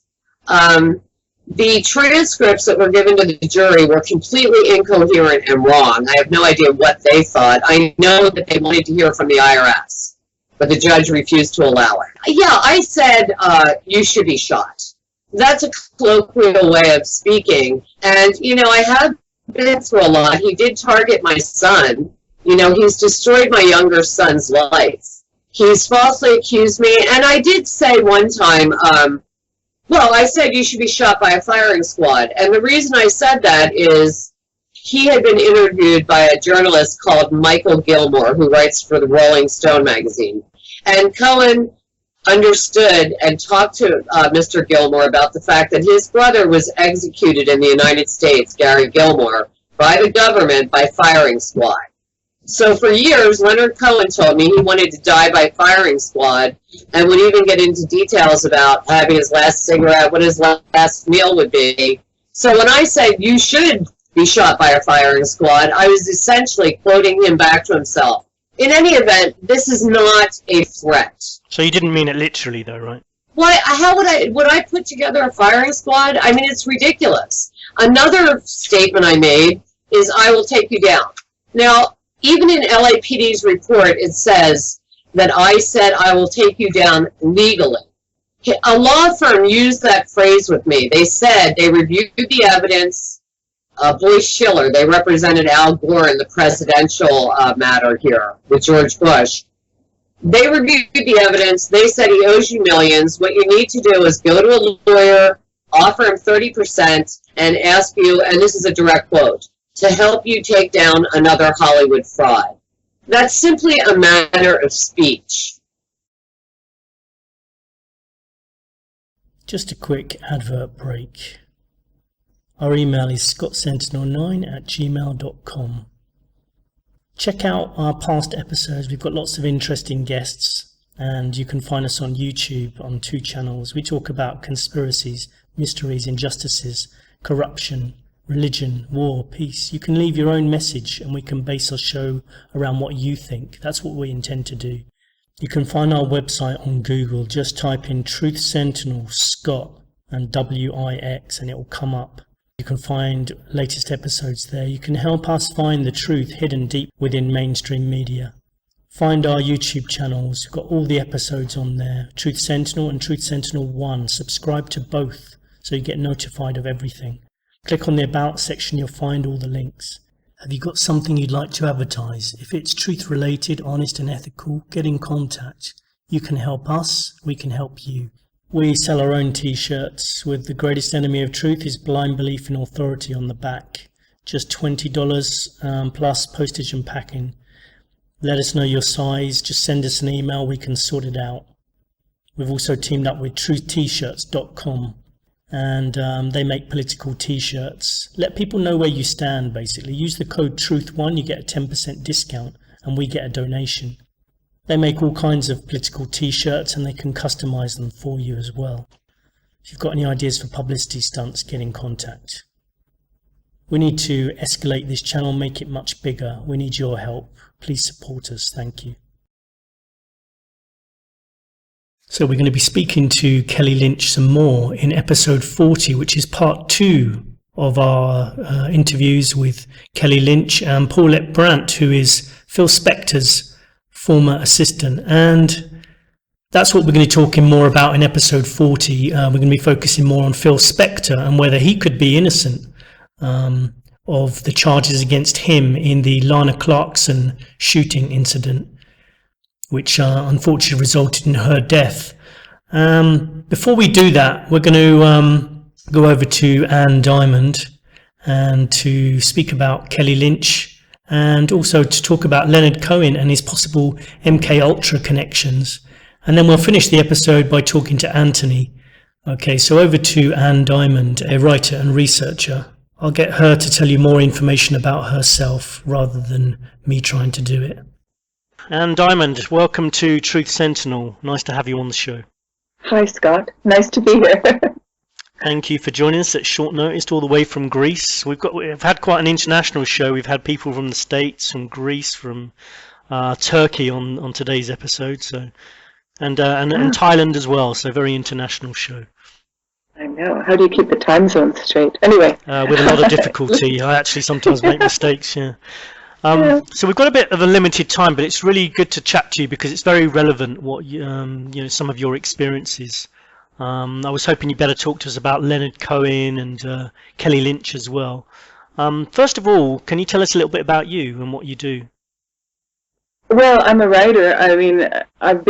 The transcripts that were given to the jury were completely incoherent and wrong. I have no idea what they thought. I know that they wanted to hear from the IRS, but the judge refused to allow it. Yeah, I said, you should be shot. That's a colloquial way of speaking. And, you know, I have been through a lot. He did target my son. You know, he's destroyed my younger son's life. He's falsely accused me. And I did say one time, well, I said you should be shot by a firing squad. And the reason I said that is he had been interviewed by a journalist called Michael Gilmore, who writes for the Rolling Stone magazine. And Cohen understood and talked to Mr. Gilmore about the fact that his brother was executed in the United States, Gary Gilmore, by the government by firing squad. So for years, Leonard Cohen told me he wanted to die by firing squad and would even get into details about having his last cigarette, what his last meal would be. So when I said you should be shot by a firing squad, I was essentially quoting him back to himself. In any event, this is not a threat. So you didn't mean it literally though, right? Why? How would I put together a firing squad? I mean, it's ridiculous. Another statement I made is I will take you down. Now, even in LAPD's report, it says that I said I will take you down legally. A law firm used that phrase with me. They said they reviewed the evidence. Boyce Schiller, they represented Al Gore in the presidential matter here with George Bush. They reviewed the evidence. They said he owes you millions. What you need to do is go to a lawyer, offer him 30%, and ask you, and this is a direct quote, to help you take down another Hollywood fraud. That's simply a matter of speech. Just a quick advert break. Our email is scottsentinel9@gmail.com. Check out our past episodes. We've got lots of interesting guests, and you can find us on YouTube on 2 channels. We talk about conspiracies, mysteries, injustices, corruption, religion, war, peace. You can leave your own message and we can base our show around what you think. That's what we intend to do. You can find our website on Google. Just type in Truth Sentinel Scott and WIX and it will come up. You can find latest episodes there. You can help us find the truth hidden deep within mainstream media. Find our YouTube channels. We've got all the episodes on there. Truth Sentinel and Truth Sentinel 1. Subscribe to both so you get notified of everything. Click on the About section, you'll find all the links. Have you got something you'd like to advertise? If it's truth related, honest and ethical, get in contact. You can help us, we can help you. We sell our own t-shirts with the greatest enemy of truth is blind belief in authority on the back. Just $20 plus postage and packing. Let us know your size, just send us an email, we can sort it out. We've also teamed up with trutht-shirts.com. And they make political t-shirts. Let people know where you stand, basically. Use the code TRUTH1, you get a 10% discount, and we get a donation. They make all kinds of political t-shirts and they can customize them for you as well. If you've got any ideas for publicity stunts, get in contact. We need to escalate this channel, make it much bigger. We need your help. Please support us. Thank you. So we're going to be speaking to Kelly Lynch some more in episode 40, which is part 2 of our interviews with Kelly Lynch and Paulette Brandt, who is Phil Spector's former assistant. And that's what we're going to be talking more about in episode 40. We're going to be focusing more on Phil Spector and whether he could be innocent of the charges against him in the Lana Clarkson shooting incident, which unfortunately resulted in her death. Before we do that, we're going to go over to Anne Diamond and to speak about Kelly Lynch and also to talk about Leonard Cohen and his possible MK Ultra connections. And then we'll finish the episode by talking to Anthony. Okay, so over to Anne Diamond, a writer and researcher. I'll get her to tell you more information about herself rather than me trying to do it. Anne Diamond, welcome to Truth Sentinel. Nice to have you on the show. Hi, Scott. Nice to be here. Thank you for joining us at short notice, all the way from Greece. We've had quite an international show. We've had people from the States, from Greece, from Turkey on today's episode, and Thailand as well. So very international show. I know. How do you keep the time zones straight? Anyway, with a lot of difficulty. I actually sometimes make mistakes. Yeah. So we've got a bit of a limited time, but it's really good to chat to you because it's very relevant. What some of your experiences. I was hoping you'd better talk to us about Leonard Cohen and Kelly Lynch as well. First of all, can you tell us a little bit about you and what you do? Well, I'm a writer. I mean, I've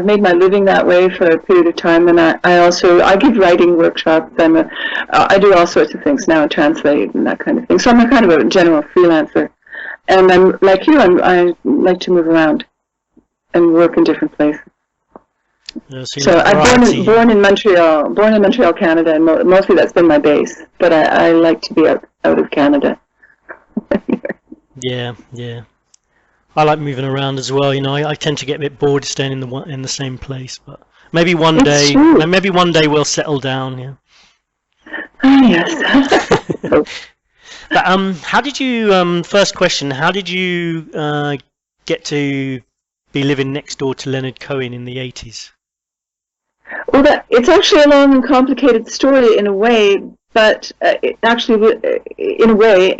made my living that way for a period of time, and I give writing workshops. I do all sorts of things now, translate and that kind of thing. So I'm a kind of a general freelancer, and I'm like you. I like to move around and work in different places. So I'm born in Montreal, Canada, and mostly that's been my base. But I like to be out of Canada. Yeah. I like moving around as well. I tend to get a bit bored staying in the same place. But maybe one day we'll settle down. Yeah. Yes. But how did you? First question: how did you get to be living next door to Leonard Cohen in the 80s? Well, it's actually a long and complicated story in a way, but in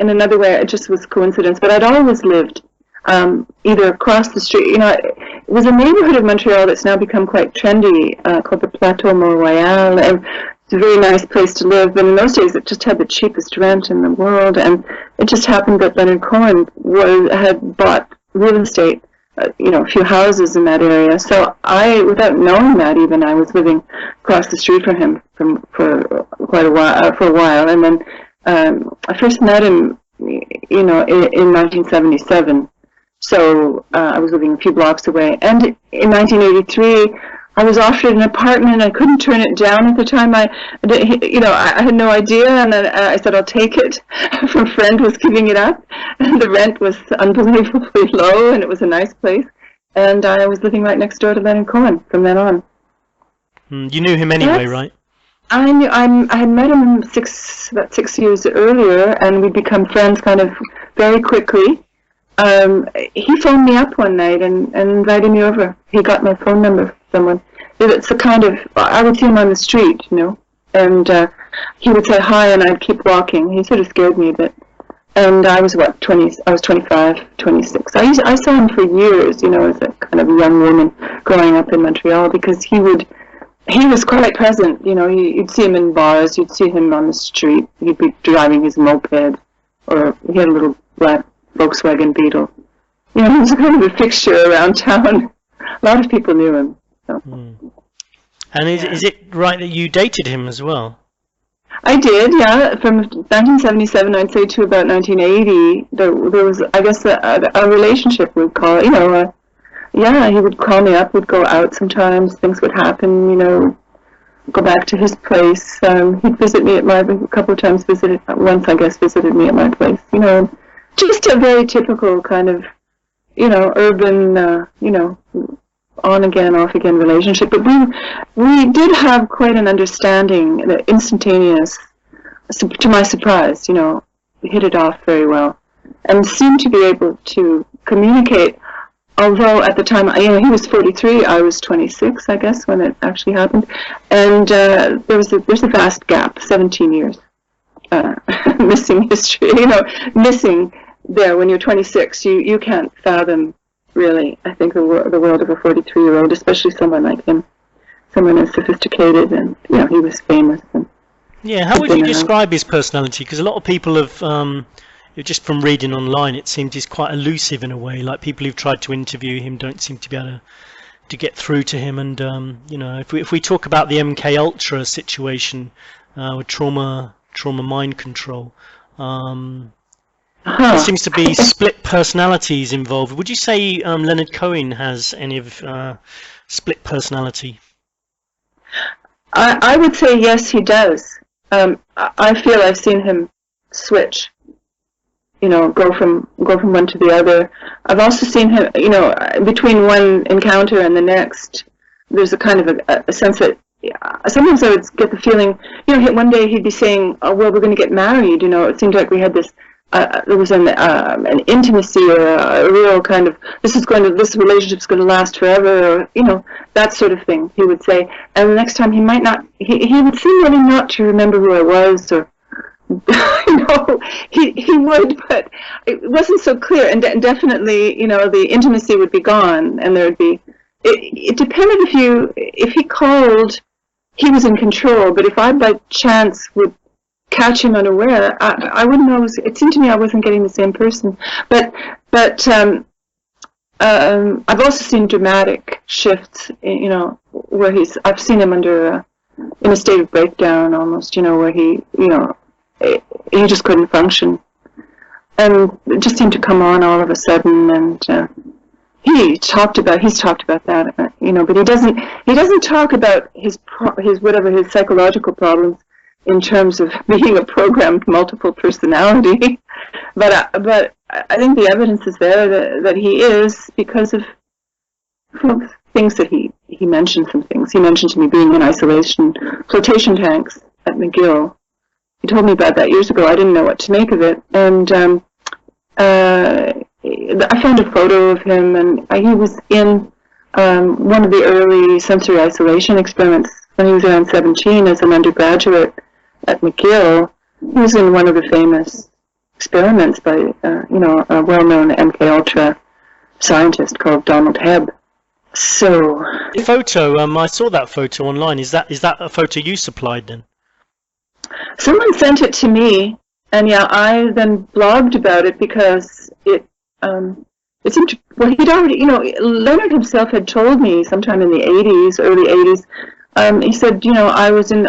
another way, it just was coincidence. But I'd always lived either across the street. It was a neighborhood of Montreal that's now become quite trendy, called the Plateau Mont Royal, and it's a very nice place to live. But in those days, it just had the cheapest rent in the world, and it just happened that Leonard Cohen had bought real estate. A few houses in that area. So without knowing that even, I was living across the street from him for a while. And then I first met him, in 1977. So I was living a few blocks away. And in 1983, I was offered an apartment, and I couldn't turn it down at the time. I had no idea, and then I said, I'll take it. A friend was giving it up, and the rent was unbelievably low, and it was a nice place. And I was living right next door to Leonard Cohen from then on. You knew him anyway, right? I had met him about 6 years earlier, and we'd become friends kind of very quickly. He phoned me up one night and invited me over. He got my phone number from someone. It's a kind of, I would see him on the street, and he would say hi, and I'd keep walking. He sort of scared me a bit. And I was, 20, I was 25, 26. I saw him for years, as a kind of young woman growing up in Montreal, because he was quite present, you'd see him in bars, you'd see him on the street, he'd be driving his moped, or he had a little black Volkswagen Beetle. He was kind of a fixture around town. A lot of people knew him. So. And is it right that you dated him as well? I did, yeah. From 1977, I'd say, to about 1980, there was, I guess, a relationship, we'd call it. He would call me up, we'd go out sometimes, things would happen, go back to his place. He'd visit me a couple of times, visited me at my place, just a very typical kind of, urban, on again, off again relationship. But we did have quite an understanding, instantaneous. To my surprise, we hit it off very well, and seemed to be able to communicate. Although at the time, he was 43, I was 26, I guess, when it actually happened, and there's a vast gap, 17 years, missing history. Missing there when you're 26, you can't fathom really. I think the world of a 43-year-old, especially someone like him, someone as sophisticated, and he was famous. And how would you describe his personality? Because a lot of people have. Just from reading online, it seems he's quite elusive in a way. Like people who've tried to interview him don't seem to be able to get through to him. And if we talk about the MK Ultra situation with trauma mind control, there seems to be split personalities involved. Would you say Leonard Cohen has any of split personality? I would say yes, he does. I feel I've seen him switch. Go from one to the other. I've also seen him, between one encounter and the next, there's a kind of a sense that sometimes I would get the feeling, one day he'd be saying, "Oh, well, we're going to get married." It seemed like we had this, there was an intimacy or a real kind of, this relationship's going to last forever, or, that sort of thing, he would say. And the next time he might not, he would seem really not to remember who I was, or, he would, but it wasn't so clear, and definitely, the intimacy would be gone, and there would be. It depended if he called, he was in control, but if I by chance would catch him unaware, I wouldn't know. It seemed to me I wasn't getting the same person, but I've also seen dramatic shifts, where I've seen him under in a state of breakdown almost, where he just couldn't function, and it just seemed to come on all of a sudden. And he's talked about that, but he doesn't talk about his psychological problems in terms of being a programmed multiple personality. but I think the evidence is there that he is, because of things that he mentioned. Some things he mentioned to me, being in isolation, flotation tanks at McGill. He told me about that years ago. I didn't know what to make of it, and I found a photo of him, and he was in one of the early sensory isolation experiments when he was around 17 as an undergraduate at McGill. He was in one of the famous experiments by a well-known MK Ultra scientist called Donald Hebb. So the photo, I saw that photo online. Is that a photo you supplied then? Someone sent it to me, and I then blogged about it because it seemed to, well, he'd already, Leonard himself had told me sometime in the early 80s, he said, I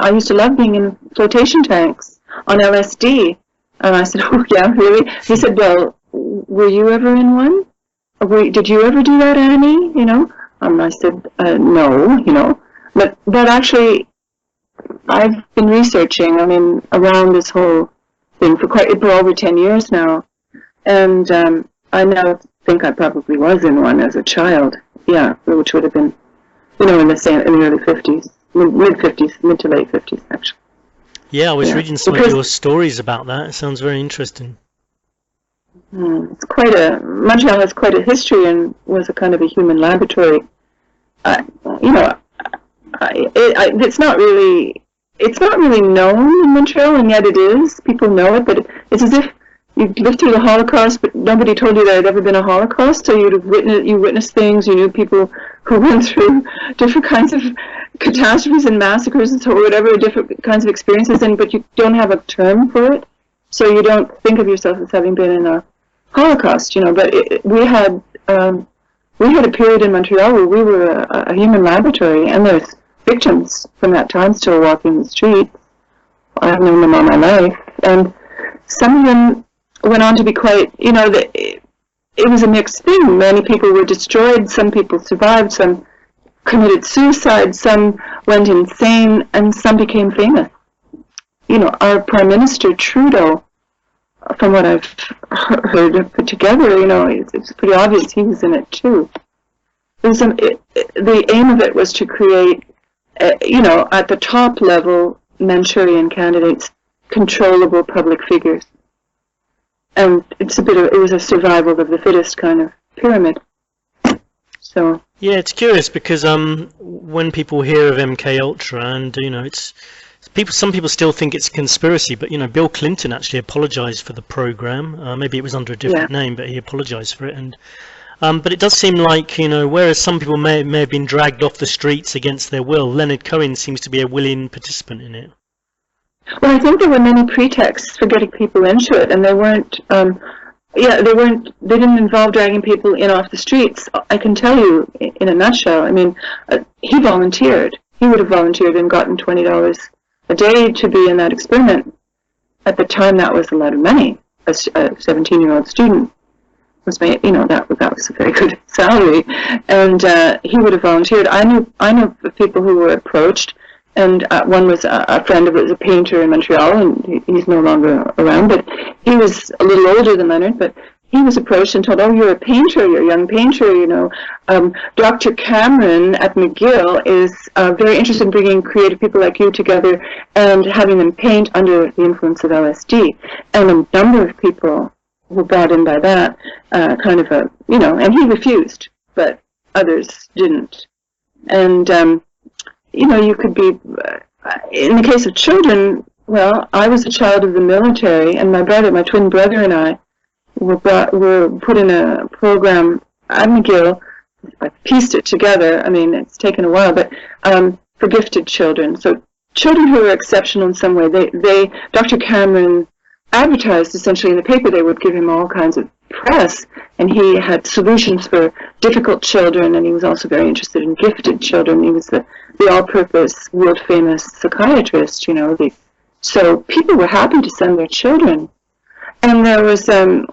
used to love being in flotation tanks on LSD. And I said, oh yeah, really? He said, well, were you ever in one? Did you ever do that, Annie? I said, no, but actually, I've been researching, around this whole thing for over 10 years now, and I now think I probably was in one as a child, which would have been, in the early 50s, mid-50s, mid to late 50s, actually. Yeah, I was reading some of your stories about that. It sounds very interesting. Montreal has quite a history and was a kind of a human laboratory. It's not really known in Montreal, and yet it is. People know it, but it's as if you lived through the Holocaust, but nobody told you there had ever been a Holocaust. So you witnessed things. You knew people who went through different kinds of catastrophes and massacres and so whatever, different kinds of experiences, but you don't have a term for it. So you don't think of yourself as having been in a Holocaust, But we had a period in Montreal where we were a human laboratory, and there's victims from that time still walking the streets. I've known them all my life, and some of them went on to be quite, it was a mixed thing. Many people were destroyed, some people survived, some committed suicide, some went insane, and some became famous. Our Prime Minister, Trudeau, from what I've heard put together, it's pretty obvious he was in it too. The aim of it was to create, at the top level, Manchurian candidates, controllable public figures. And it was a survival of the fittest kind of pyramid. So. Yeah, it's curious because when people hear of MK Ultra, and some people still think it's a conspiracy, but Bill Clinton actually apologized for the program. Maybe it was under a different name, but he apologized for it. And but it does seem like whereas some people may have been dragged off the streets against their will, Leonard Cohen seems to be a willing participant in it. Well, I think there were many pretexts for getting people into it, and they weren't. They didn't involve dragging people in off the streets. I can tell you in a nutshell. I mean, he volunteered. He would have volunteered and gotten $20 a day to be in that experiment. At the time, that was a lot of money. A 17-year-old student was made, that was a very good salary, and he would have volunteered. I know of people who were approached. And one was a friend of his, a painter in Montreal, and he's no longer around, but he was a little older than Leonard, but he was approached and told, you're a painter, you're a young painter, Dr. Cameron at McGill is very interested in bringing creative people like you together and having them paint under the influence of LSD. And a number of people were brought in by that, and he refused, but others didn't. And, you could be, in the case of children, well, I was a child of the military, and my twin brother and I were put in a program at McGill. I pieced it together. I mean, it's taken a while, but for gifted children. So children who are exceptional in some way, Dr. Cameron advertised essentially in the paper. They would give him all kinds of press, and he had solutions for difficult children, and he was also very interested in gifted children. He was the all-purpose, world-famous psychiatrist, so people were happy to send their children. And there was an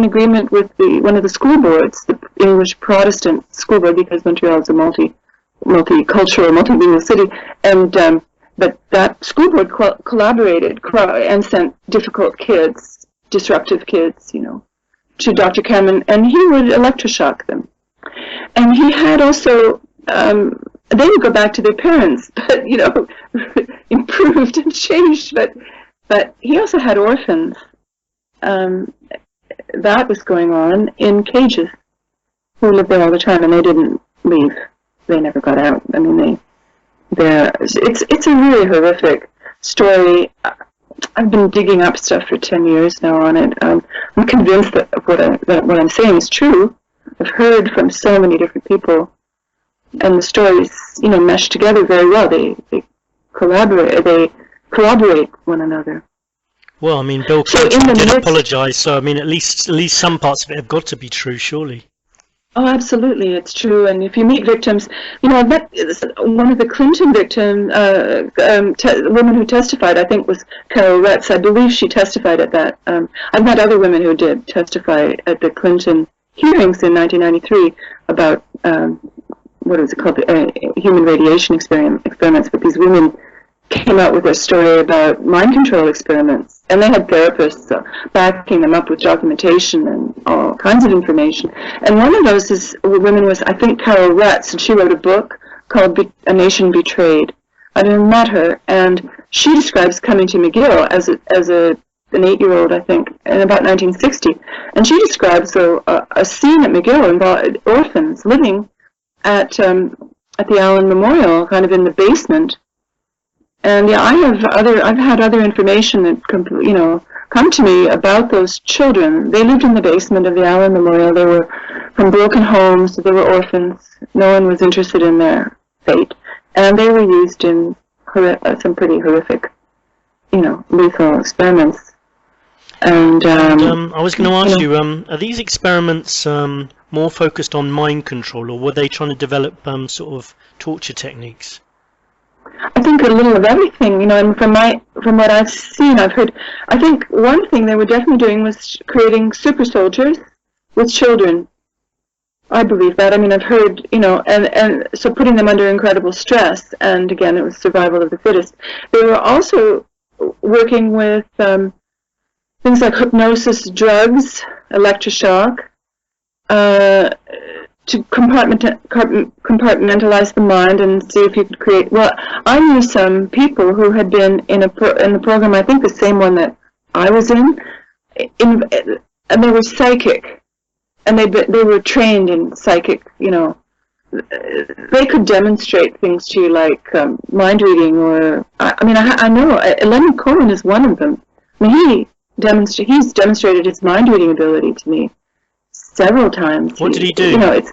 agreement with one of the school boards, the English Protestant school board, because Montreal is a multicultural, multilingual city, and but that school board collaborated and sent difficult kids, disruptive kids, to Dr. Cameron, and he would electroshock them. And he had also, they would go back to their parents, but, improved and changed, but he also had orphans. That was going on in cages, who lived there all the time, and they didn't leave. They never got out. I mean, it's a really horrific story. I've been digging up stuff for 10 years now on it. I'm convinced that what I'm saying is true. I've heard from so many different people, and the stories, mesh together very well. They corroborate one another. Well, I mean, Bill Clinton did apologize, so I mean, at least some parts of it have got to be true, surely. Oh, absolutely, it's true. And if you meet victims, I met one of the Clinton victims, women who testified, I think was Carol Retz. I believe she testified at that. I've met other women who did testify at the Clinton hearings in 1993 about, what was it called, human radiation experiments. But these women came out with a story about mind control experiments. And they had therapists backing them up with documentation and all kinds of information. And one of those women was, I think, Carol Retz, and she wrote a book called A Nation Betrayed. I never met her, and she describes coming to McGill as an 8-year-old, I think, in about 1960. And she describes a scene at McGill involving orphans living at the Allen Memorial, kind of in the basement. And yeah, I've had other information that come to me about those children. They lived in the basement of the Allen Memorial. They were from broken homes. They were orphans. No one was interested in their fate, and they were used in some pretty horrific, lethal experiments. And I was going to ask you, are these experiments more focused on mind control, or were they trying to develop sort of torture techniques? I think a little of everything, and from what I've seen, I've heard, I think one thing they were definitely doing was creating super soldiers with children. I believe that. I mean, I've heard, and so putting them under incredible stress, and again, it was survival of the fittest. They were also working with things like hypnosis, drugs, electroshock, to compartmentalize the mind and see if you could create. Well, I knew some people who had been in the program, I think the same one that I was in, and they were psychic, and they were trained in psychic, they could demonstrate things to you like mind reading, or I know Leonard Cohen is one of them. I mean, he's demonstrated his mind reading ability to me several times. What did he do?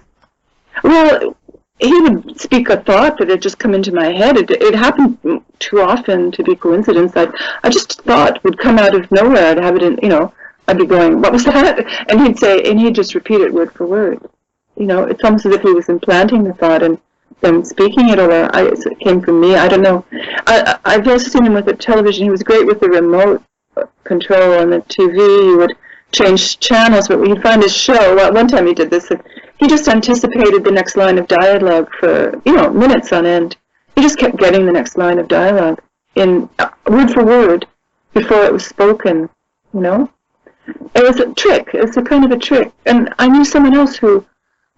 Well, he would speak a thought that had just come into my head. It happened too often to be coincidence. I just thought would come out of nowhere. I'd have it in, I'd be going, what was that? And he'd just repeat it word for word. It's almost as if he was implanting the thought and then speaking it, or it came from me. I don't know. I've also seen him with the television. He was great with the remote control on the TV. He would change channels, but when he'd find his show, one time he did this, he just anticipated the next line of dialogue for, minutes on end. He just kept getting the next line of dialogue in word for word before it was spoken, It was a trick. It was a kind of a trick. And I knew someone else who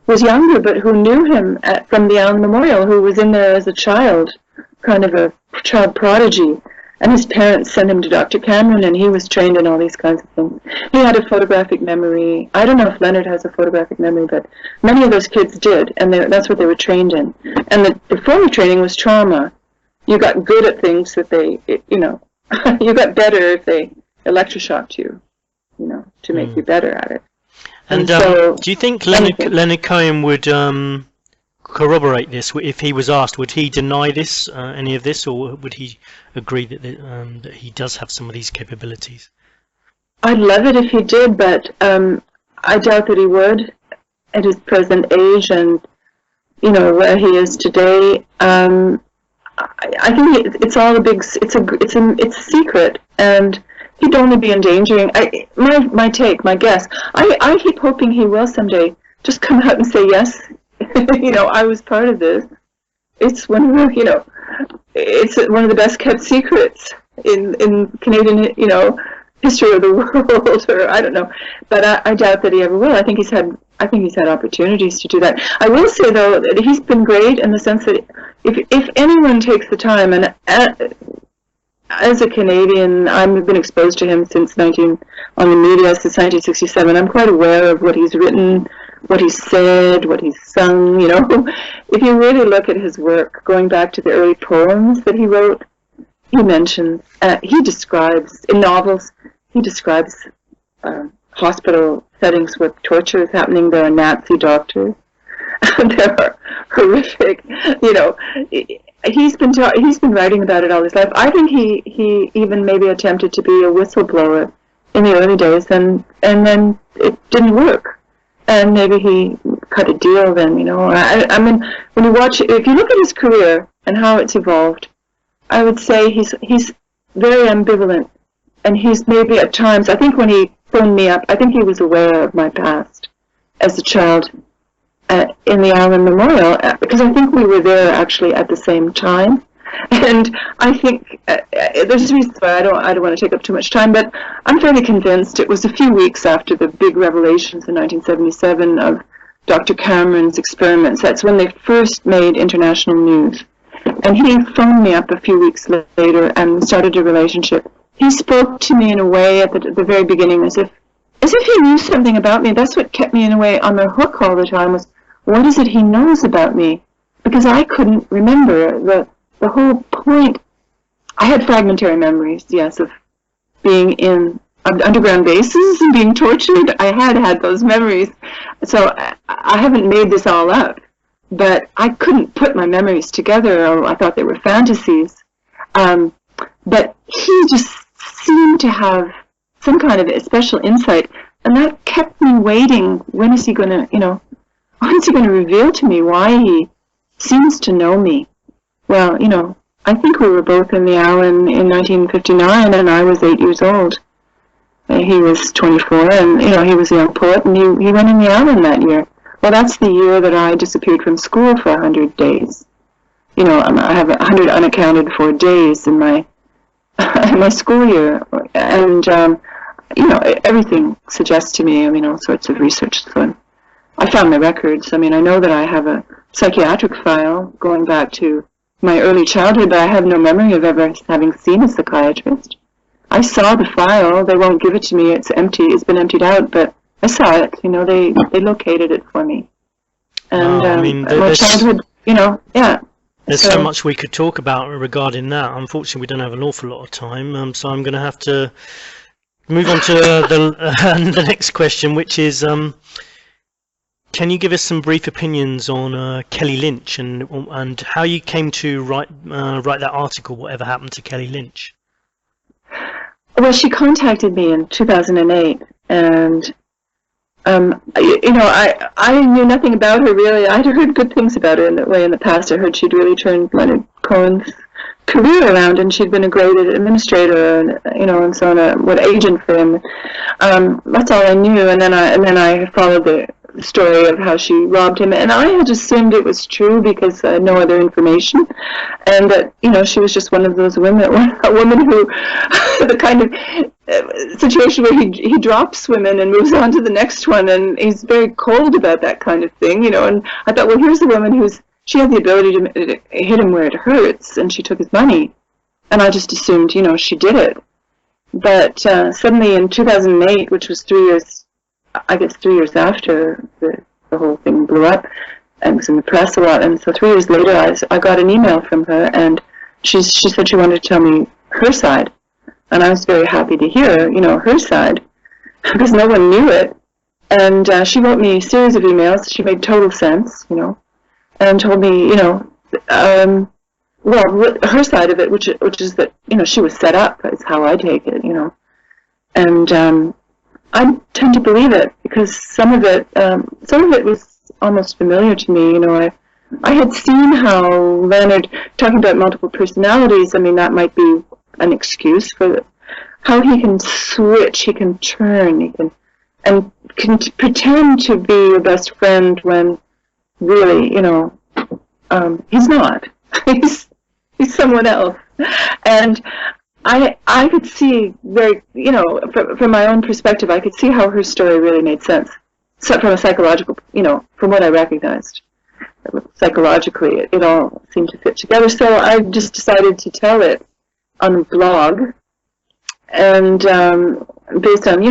was younger, but who knew him from the Allen Memorial, who was in there as a child, kind of a child prodigy. And his parents sent him to Dr. Cameron, and he was trained in all these kinds of things. He had a photographic memory. I don't know if Leonard has a photographic memory, but many of those kids did, and that's what they were trained in. And the former training was trauma. You got good at things that you got better if they electroshocked you, to make you better at it. And so, do you think Leonard Cohen would corroborate this if he was asked? Would he deny this, any of this, or would he agree that he does have some of these capabilities? I'd love it if he did, but I doubt that he would at his present age and where he is today. I think it's all it's a secret, and he'd only be endangering. My guess. I keep hoping he will someday just come out and say yes. I was part of this. It's one of the, it's one of the best kept secrets in Canadian, history of the world, or I don't know. But I doubt that he ever will. I think he's had opportunities to do that. I will say though that he's been great in the sense that if anyone takes the time, and as a Canadian, I've been exposed to him on the media since 1967. I'm quite aware of what he's written, what he's said, what he's sung, If you really look at his work, going back to the early poems that he wrote, he mentions, he describes, in novels, hospital settings where torture is happening. There are Nazi doctors. There are horrific, he's been writing about it all his life. I think he even maybe attempted to be a whistleblower in the early days, and then it didn't work. And maybe he cut a deal then, I mean, when you watch, if you look at his career and how it's evolved, I would say he's very ambivalent. And he's maybe at times, I think when he phoned me up, I think he was aware of my past as a child in the Allen Memorial, because I think we were there actually at the same time. And I think there's reasons why I don't want to take up too much time, but I'm fairly convinced it was a few weeks after the big revelations in 1977 of Dr. Cameron's experiments. That's when they first made international news. And he phoned me up a few weeks later and started a relationship. He spoke to me in a way at the very beginning as if he knew something about me. That's what kept me in a way on the hook all the time, was what is it he knows about me? Because I couldn't remember the whole point. I had fragmentary memories, yes, of being in underground bases and being tortured. I had those memories. So I haven't made this all up. But I couldn't put my memories together, or I thought they were fantasies. But he just seemed to have some kind of a special insight, and that kept me waiting. When is he going to reveal to me why he seems to know me? Well, I think we were both in the Allen in 1959, and I was 8 years old. He was 24, and, he was a young poet, and he went in the Allen that year. Well, that's the year that I disappeared from school for 100 days. I have 100 unaccounted for days in my school year, and everything suggests to me, all sorts of research. So I found my records. I know that I have a psychiatric file going back to my early childhood, but I have no memory of ever having seen a psychiatrist. I saw the file. They won't give it to me. It's empty. It's been emptied out, but I saw it. They located it for me. And my childhood, yeah. There's so much we could talk about regarding that. Unfortunately, we don't have an awful lot of time, so I'm going to have to move on to the next question, which is, can you give us some brief opinions on Kelly Lynch and how you came to write that article, Whatever Happened to Kelly Lynch? Well, she contacted me in 2008, and I knew nothing about her really. I'd heard good things about her in the past. I heard she'd really turned Leonard Cohen's career around, and she'd been a great administrator, and so on, what agent for him. That's all I knew, and then I followed the story of how she robbed him, and I had assumed it was true because I had no other information, and that she was just one of those women, a woman who, the kind of situation where he drops women and moves on to the next one, and he's very cold about that kind of thing, and I thought, well, here's a woman she had the ability to hit him where it hurts, and she took his money, and I just assumed she did it. But suddenly in 2008, which was 3 years after the whole thing blew up, and was in the press a lot, and so 3 years later I got an email from her, and she said she wanted to tell me her side, and I was very happy to hear her side, because no one knew it, and she wrote me a series of emails. She made total sense, and told me her side of it, which is that she was set up, is how I take it, and I tend to believe it because some of it was almost familiar to me. I had seen how Leonard, talking about multiple personalities, that might be an excuse for how he can switch, he can turn, he can pretend to be your best friend when really, he's not. he's someone else, and I could see very, from my own perspective, I could see how her story really made sense. So from a psychological, from what I recognized, psychologically, it all seemed to fit together. So I just decided to tell it on a blog, and based on,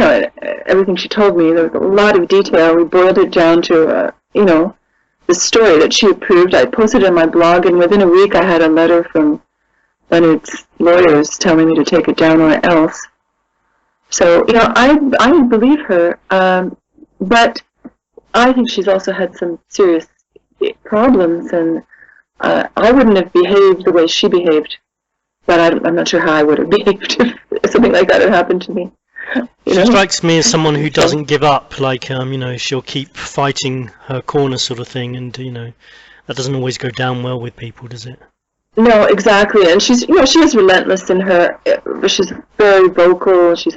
everything she told me, there was a lot of detail. We boiled it down to, the story that she approved. I posted it on my blog, and within a week I had a letter from Leonard's lawyers telling me to take it down or else. So, I believe her, but I think she's also had some serious problems, and I wouldn't have behaved the way she behaved, but I'm not sure how I would have behaved if something like that had happened to me. She strikes me as someone who doesn't give up, like, she'll keep fighting her corner sort of thing, and, that doesn't always go down well with people, does it? No, exactly, and she's, she is relentless in her, she's very vocal. She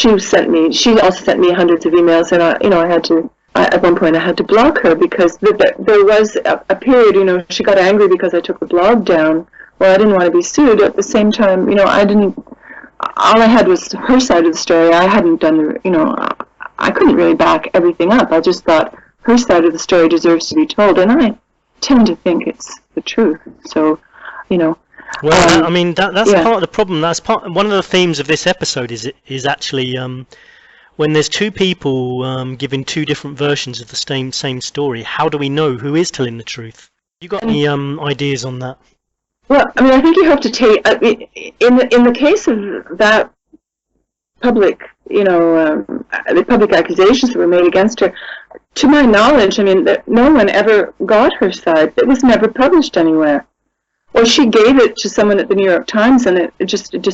also sent me hundreds of emails, and I had to, at one point I had to block her because there was a period, she got angry because I took the blog down. Well, I didn't want to be sued. At the same time, all I had was her side of the story. I hadn't done I couldn't really back everything up. I just thought her side of the story deserves to be told, and I tend to think it's the truth. So, Well, that's part of the problem. That's one of the themes of this episode is actually when there's two people giving two different versions of the same story. How do we know who is telling the truth? You got any ideas on that? Well, I think you have to take in the case of that public, the public accusations that were made against her. To my knowledge, that no one ever got her side. It was never published anywhere. Or she gave it to someone at the New York Times, and it just it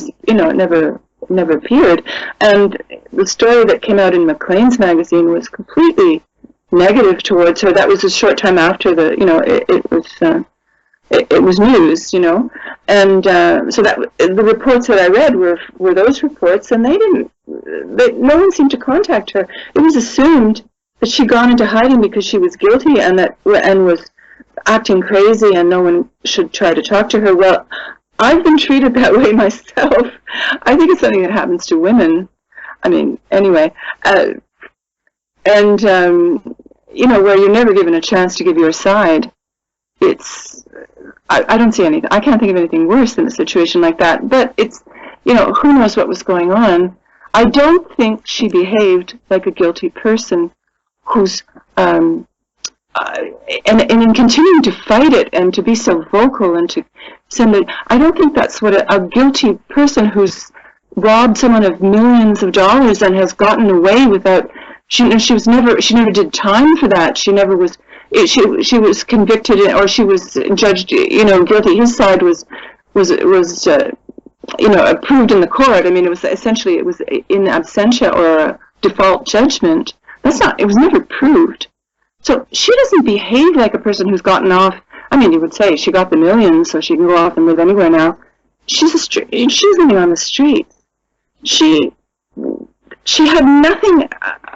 never appeared. And the story that came out in Maclean's magazine was completely negative towards her. That was a short time after it was news, and so that the reports that I read were those reports, and no one seemed to contact her. It was assumed that she'd gone into hiding because she was guilty and was acting crazy, and no one should try to talk to her. Well, I've been treated that way myself. I think it's something that happens to women. I mean, anyway, and where you're never given a chance to give your side. I don't see anything. I can't think of anything worse than a situation like that. But it's, who knows what was going on. I don't think she behaved like a guilty person who's, and in continuing to fight it and to be so vocal and to send it, I don't think that's what a guilty person who's robbed someone of millions of dollars and has gotten away without, she never did time for that. She never was, she was convicted or she was judged, guilty. His side was approved in the court. I mean, it was in absentia or a default judgment. It was never proved. So she doesn't behave like a person who's gotten off. I mean, you would say she got the millions, so she can go off and live anywhere now. She's living on the street. She had nothing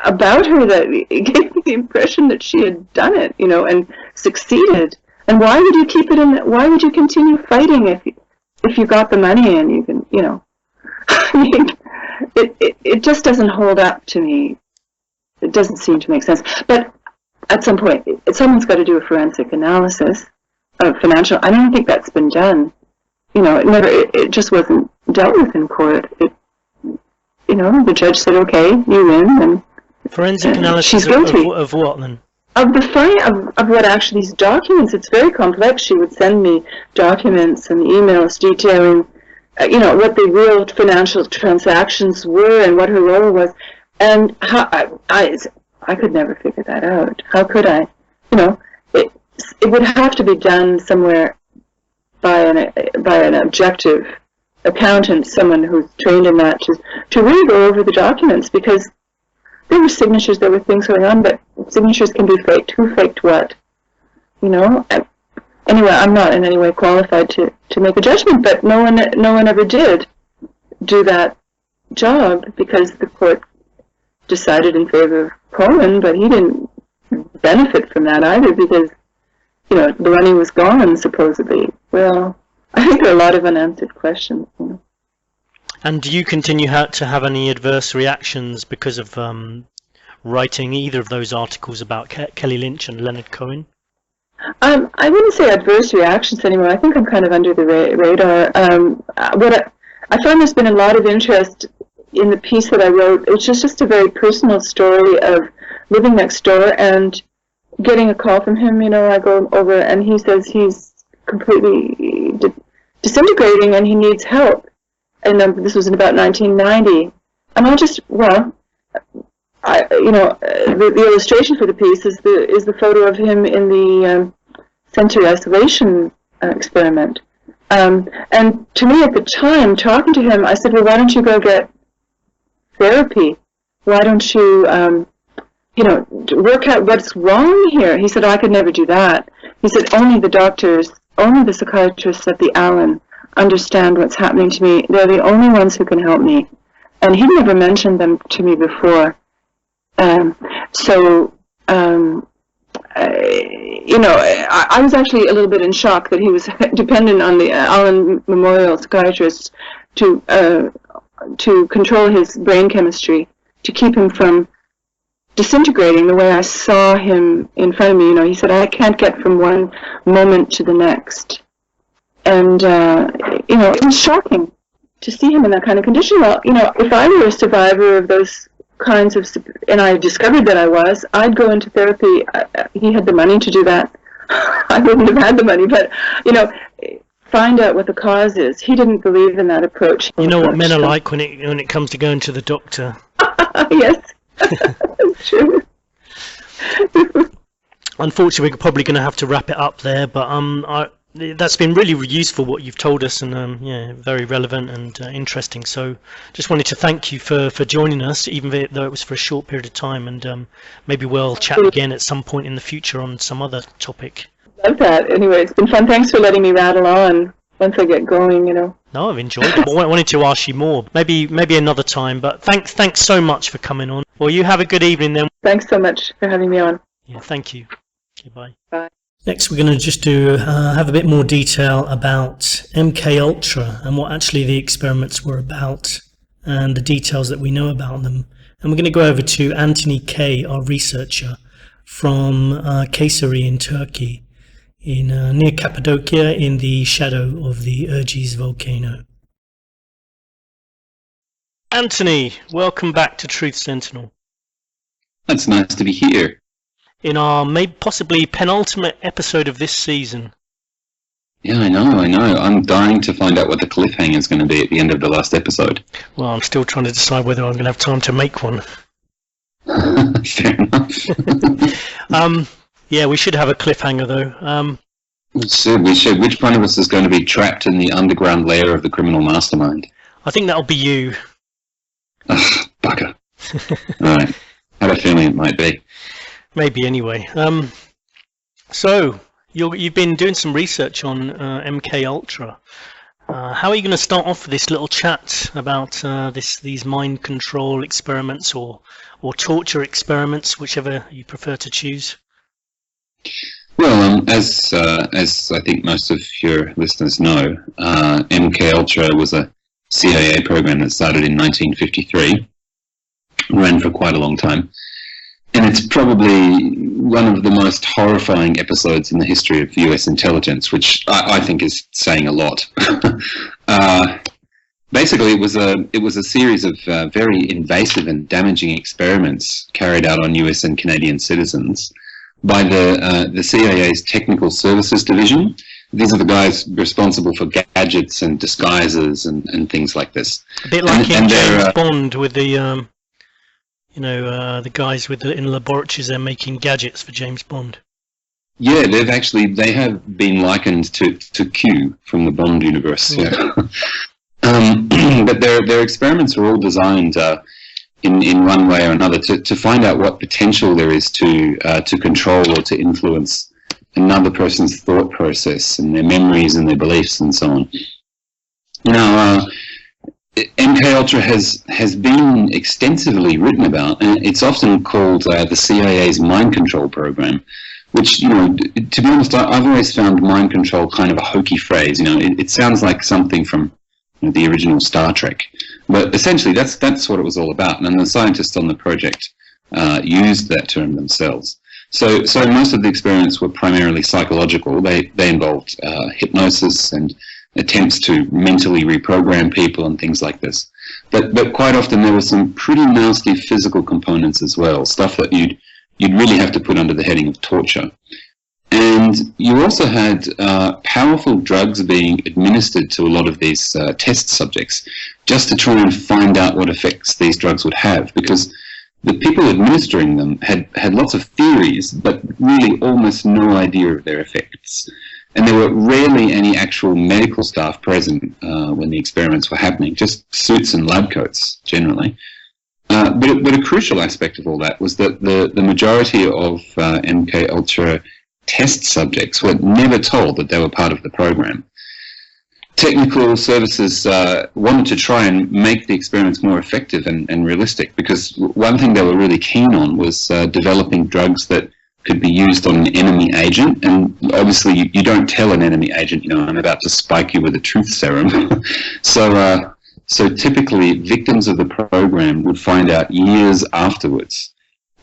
about her that gave me the impression that she had done it, and succeeded. And why would you keep it why would you continue fighting if you got the money and you can, I mean, it just doesn't hold up to me. It doesn't seem to make sense. But at some point, someone's got to do a forensic analysis of financial. I don't think that's been done. It just wasn't dealt with in court. The judge said, okay, you win. And forensic analysis she's guilty. Of what then? Of what actually these documents. It's very complex. She would send me documents and emails detailing, what the real financial transactions were and what her role was. And how I could never figure that out. How could I? It would have to be done somewhere by an objective accountant, someone who's trained in that, to really go over the documents, because there were signatures, there were things going on, but signatures can be faked. Who faked what? Anyway, I'm not in any way qualified to make a judgment, but no one ever did do that job, because the court decided in favor of Cohen, but he didn't benefit from that either, because the money was gone, supposedly. Well, I think there are a lot of unanswered questions. And do you continue to have any adverse reactions because of writing either of those articles about Kelley Lynch and Leonard Cohen? I wouldn't say adverse reactions anymore. I think I'm kind of under the radar. I found there's been a lot of interest in the piece that I wrote, which is just a very personal story of living next door and getting a call from him. I go over and he says he's completely disintegrating and he needs help. And this was in about 1990. And the illustration for the piece is the photo of him in the sensory isolation experiment. And to me at the time, talking to him, I said, well, why don't you go get therapy? Why don't you, work out what's wrong here? He said, I could never do that. He said, only the psychiatrists at the Allen understand what's happening to me. They're the only ones who can help me. And he never mentioned them to me before. I was actually a little bit in shock that he was dependent on the Allen Memorial psychiatrists to control his brain chemistry, to keep him from disintegrating the way I saw him in front of me. He said, I can't get from one moment to the next. And, it was shocking to see him in that kind of condition. Well, if I were a survivor of those kinds of, and I discovered that I was, I'd go into therapy. He had the money to do that. I wouldn't have had the money, but, find out what the cause is. He didn't believe in that approach. You know what men are like when it comes to going to the doctor. Yes, that's true. Unfortunately, we're probably going to have to wrap it up there, but that's been really useful what you've told us, and very relevant and interesting. So just wanted to thank you for joining us, even though it was for a short period of time, and maybe we'll chat again at some point in the future on some other topic. Love that. Anyway, it's been fun. Thanks for letting me rattle on once I get going, No, I've enjoyed it. I wanted to ask you more. Maybe another time, but thanks so much for coming on. Well, you have a good evening then. Thanks so much for having me on. Yeah, thank you. Goodbye. Bye. Next, we're going to just have a bit more detail about MK Ultra and what actually the experiments were about. and the details that we know about them. And we're going to go over to Anthony Kay, our researcher from Kayseri in Turkey, in near Cappadocia, in the shadow of the Erciyes volcano. Anthony, welcome back to Truth Sentinel. It's nice to be here. In our maybe possibly penultimate episode of this season. Yeah, I know. I'm dying to find out what the cliffhanger is going to be at the end of the last episode. Well, I'm still trying to decide whether I'm going to have time to make one. Fair enough. Yeah, we should have a cliffhanger, though. We should. Which one of us is going to be trapped in the underground lair of the criminal mastermind? I think that'll be you. Ugh, bugger. All right. I have a feeling it might be. Maybe anyway. So you've been doing some research on MK Ultra. How are you going to start off this little chat about these mind control experiments or torture experiments, whichever you prefer to choose? Well, as I think most of your listeners know, MK Ultra was a CIA program that started in 1953, ran for quite a long time, and it's probably one of the most horrifying episodes in the history of US intelligence, which I think is saying a lot. Basically, it was a series of very invasive and damaging experiments carried out on US and Canadian citizens by the CIA's Technical Services Division. These are the guys responsible for gadgets and disguises and things like this. A bit like in James Bond with the, the guys in laboratories, they're making gadgets for James Bond. Yeah, they have been likened to Q from the Bond universe. Yeah. But their experiments are all designed in one way or another to find out what potential there is to control or to influence another person's thought process and their memories and their beliefs and so on. Now, MK Ultra has been extensively written about, and it's often called the CIA's mind control program, which, to be honest, I've always found mind control kind of a hokey phrase. It sounds like something from the original Star Trek, but essentially that's what it was all about, and the scientists on the project used that term themselves. So most of the experiments were primarily psychological. They involved hypnosis and attempts to mentally reprogram people and things like this. But quite often there were some pretty nasty physical components as well, stuff that you'd really have to put under the heading of torture. And you also had powerful drugs being administered to a lot of these test subjects just to try and find out what effects these drugs would have, because the people administering them had lots of theories, but really almost no idea of their effects. And there were rarely any actual medical staff present when the experiments were happening, just suits and lab coats, generally. But a crucial aspect of all that was that the majority of MK Ultra test subjects were never told that they were part of the program. Technical services wanted to try and make the experiments more effective and realistic, because one thing they were really keen on was developing drugs that could be used on an enemy agent. And obviously you don't tell an enemy agent, I'm about to spike you with a truth serum. So typically victims of the program would find out years afterwards.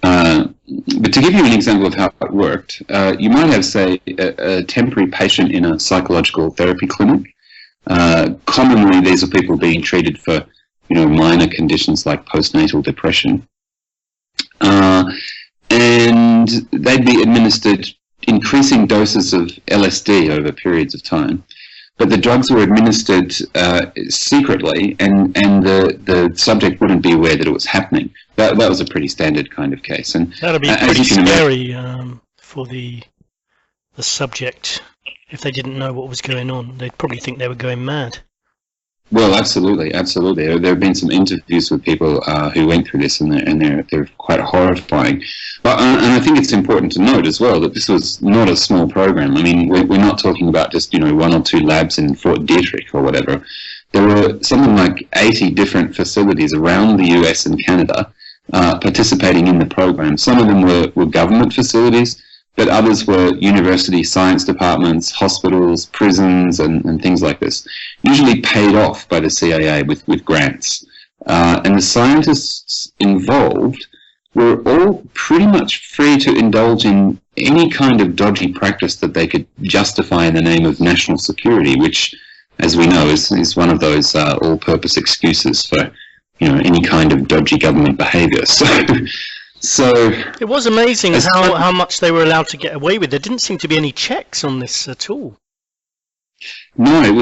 But to give you an example of how it worked, you might have, say, a temporary patient in a psychological therapy clinic. Commonly, these are people being treated for, minor conditions like postnatal depression. And they'd be administered increasing doses of LSD over periods of time. But the drugs were administered secretly, and the subject wouldn't be aware that it was happening. That was a pretty standard kind of case. And that'd be pretty scary for the subject. If they didn't know what was going on, they'd probably think they were going mad. Well, absolutely. There have been some interviews with people who went through this, and they're quite horrifying. And I think it's important to note as well that this was not a small program. I mean, we're not talking about just one or two labs in Fort Detrick or whatever. There were something like 80 different facilities around the US and Canada participating in the program. Some of them were government facilities, but others were university science departments, hospitals, prisons, and things like this, usually paid off by the CIA with grants. and the scientists involved were all pretty much free to indulge in any kind of dodgy practice that they could justify in the name of national security, which, as we know, is one of those all-purpose excuses for any kind of dodgy government behaviour. So it was amazing how much they were allowed to get away with. There didn't seem to be any checks on this at all. No, it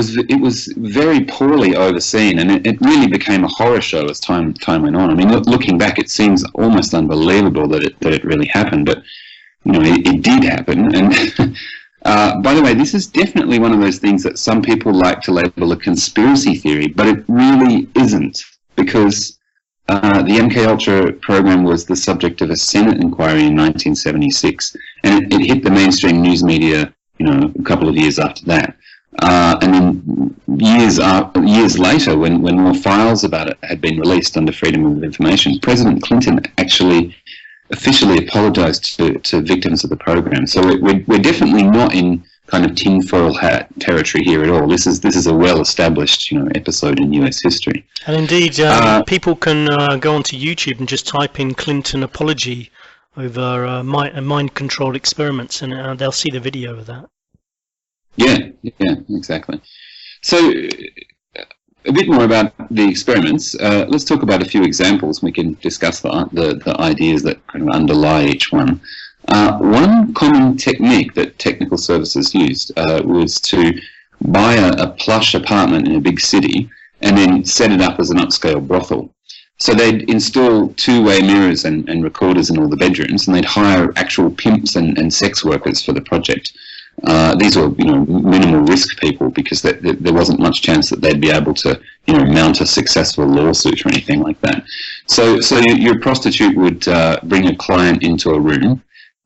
was very poorly overseen, and it really became a horror show as time went on. I mean, looking back, it seems almost unbelievable that it really happened, but it did happen. And by the way, this is definitely one of those things that some people like to label a conspiracy theory, but it really isn't, because the MKUltra program was the subject of a Senate inquiry in 1976, and it hit the mainstream news media, a couple of years after that. And then years later, when more files about it had been released under Freedom of Information, President Clinton actually officially apologized to victims of the program. So we're definitely not in kind of tinfoil hat territory here at all. This is a well-established episode in US history. And indeed, people can go onto YouTube and just type in Clinton apology over mind-controlled experiments, and they'll see the video of that. Yeah, exactly. So a bit more about the experiments. Let's talk about a few examples. We can discuss the ideas that kind of underlie each one. One common technique that technical services used was to buy a plush apartment in a big city and then set it up as an upscale brothel. So they'd install two-way mirrors and recorders in all the bedrooms, and they'd hire actual pimps and sex workers for the project. These were, minimal risk people, because there wasn't much chance that they'd be able to, mount a successful lawsuit or anything like that. So your prostitute would bring a client into a room,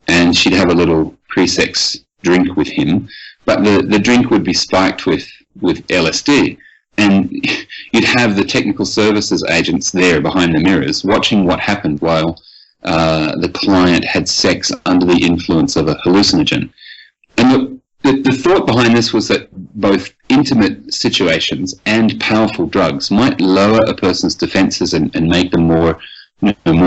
and she'd have a little pre-sex drink with him, but the drink would be spiked with LSD, and you'd have the technical services agents there behind the mirrors watching what happened while the client had sex under the influence of a hallucinogen. And the thought behind this was that both intimate situations and powerful drugs might lower a person's defences and make them more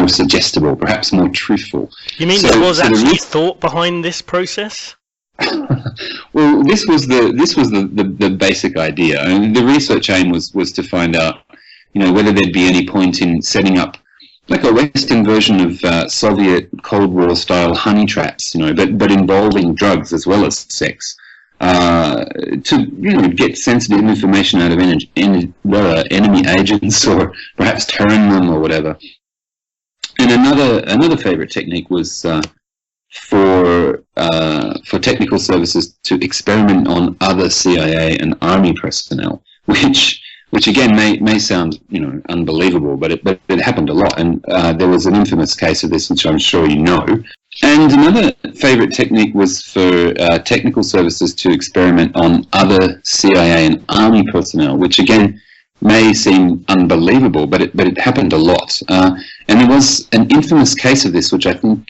suggestible, perhaps more truthful. You mean there was actually thought behind this process? Well, this was the basic idea. I mean, the research aim was to find out, whether there'd be any point in setting up like a Western version of Soviet Cold War style honey traps, but involving drugs as well as sex, to get sensitive information out of enemy agents, or perhaps turn them or whatever. And another favorite technique was for technical services to experiment on other CIA and Army personnel, which again may sound unbelievable, but it happened a lot, and there was an infamous case of this, which I'm sure you know. And another favourite technique was for technical services to experiment on other CIA and Army personnel, which again may seem unbelievable, but it happened a lot. And there was an infamous case of this, which I think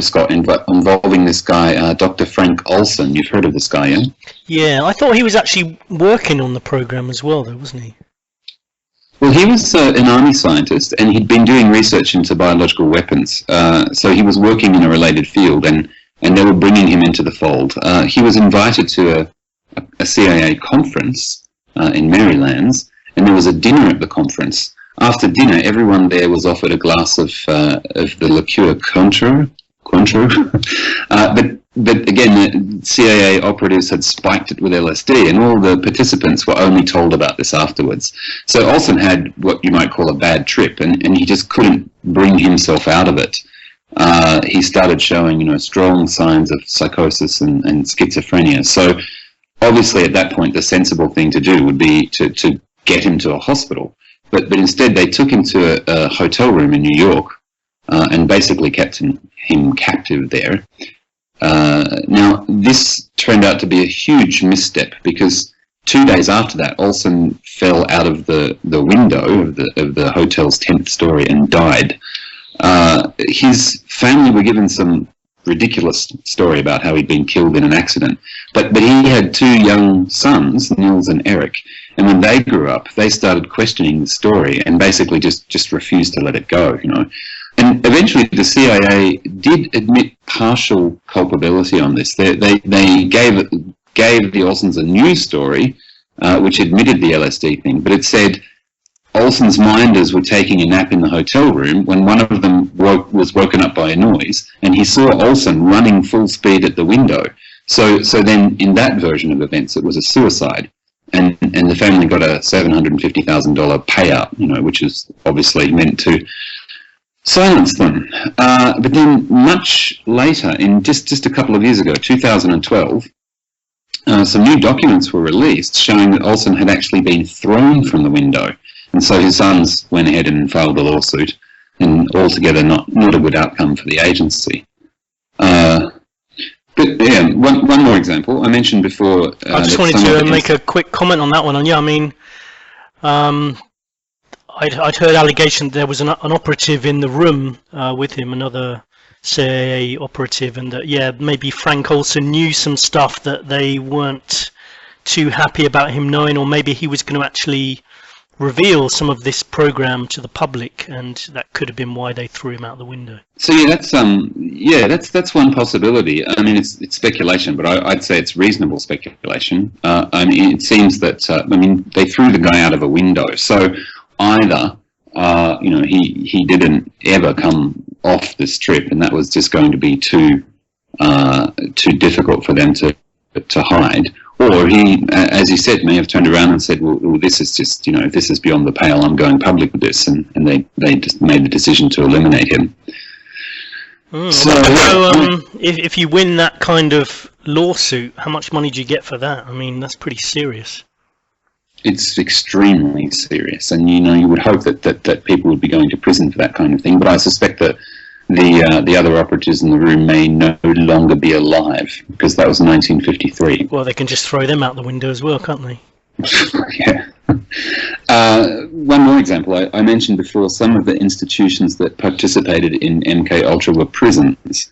Scott, involving this guy, Dr. Frank Olson. You've heard of this guy, yeah? Yeah, I thought he was actually working on the program as well, though, wasn't he? Well, he was an army scientist, and he'd been doing research into biological weapons. So he was working in a related field, and they were bringing him into the fold. He was invited to a CIA conference in Maryland, and there was a dinner at the conference. After dinner, everyone there was offered a glass of the liqueur Cointreau. But again, the CIA operatives had spiked it with LSD, and all the participants were only told about this afterwards. So Olson had what you might call a bad trip, and he just couldn't bring himself out of it. He started showing, strong signs of psychosis and schizophrenia. So obviously at that point, the sensible thing to do would be to get him to a hospital. But instead, they took him to a hotel room in New York and basically kept him captive there. Now, this turned out to be a huge misstep, because 2 days after that, Olson fell out of the window of the hotel's 10th story and died. His family were given some ridiculous story about how he'd been killed in an accident. But he had two young sons, Nils and Eric, and when they grew up, they started questioning the story and basically just refused to let it go, you know. And eventually the CIA did admit partial culpability on this. They gave the Olsons a new story, which admitted the LSD thing, but it said Olson's minders were taking a nap in the hotel room when one of them was woken up by a noise, and he saw Olson running full speed at the window. So then, in that version of events, it was a suicide, and the family got a $750,000 payout, you know, which is obviously meant to silence them. But then, much later, in just a couple of years ago, 2012. Some new documents were released showing that Olson had actually been thrown from the window. And so his sons went ahead and filed a lawsuit, and altogether not a good outcome for the agency. But yeah, one more example. I mentioned before... I just wanted to make a quick comment on that one. And yeah, I mean, I'd heard allegation there was an operative in the room with him, another CIA operative, and that, yeah, maybe Frank Olson knew some stuff that they weren't too happy about him knowing, or maybe he was going to actually reveal some of this program to the public, and that could have been why they threw him out the window. So yeah, that's one possibility. I mean, it's speculation, but I'd say it's reasonable speculation. I mean, it seems that they threw the guy out of a window, so either he didn't ever come off this trip, and that was just going to be too difficult for them to hide. Or he, as he said, may have turned around and said, well, this is just, this is beyond the pale, I'm going public with this, and they just made the decision to eliminate him. If you win that kind of lawsuit, how much money do you get for that? I mean, that's pretty serious. It's extremely serious, and you would hope that people would be going to prison for that kind of thing, but I suspect that the other operatives in the room may no longer be alive, because that was 1953. Well, they can just throw them out the window as well, can't they? Yeah. One more example. I mentioned before some of the institutions that participated in MK Ultra were prisons,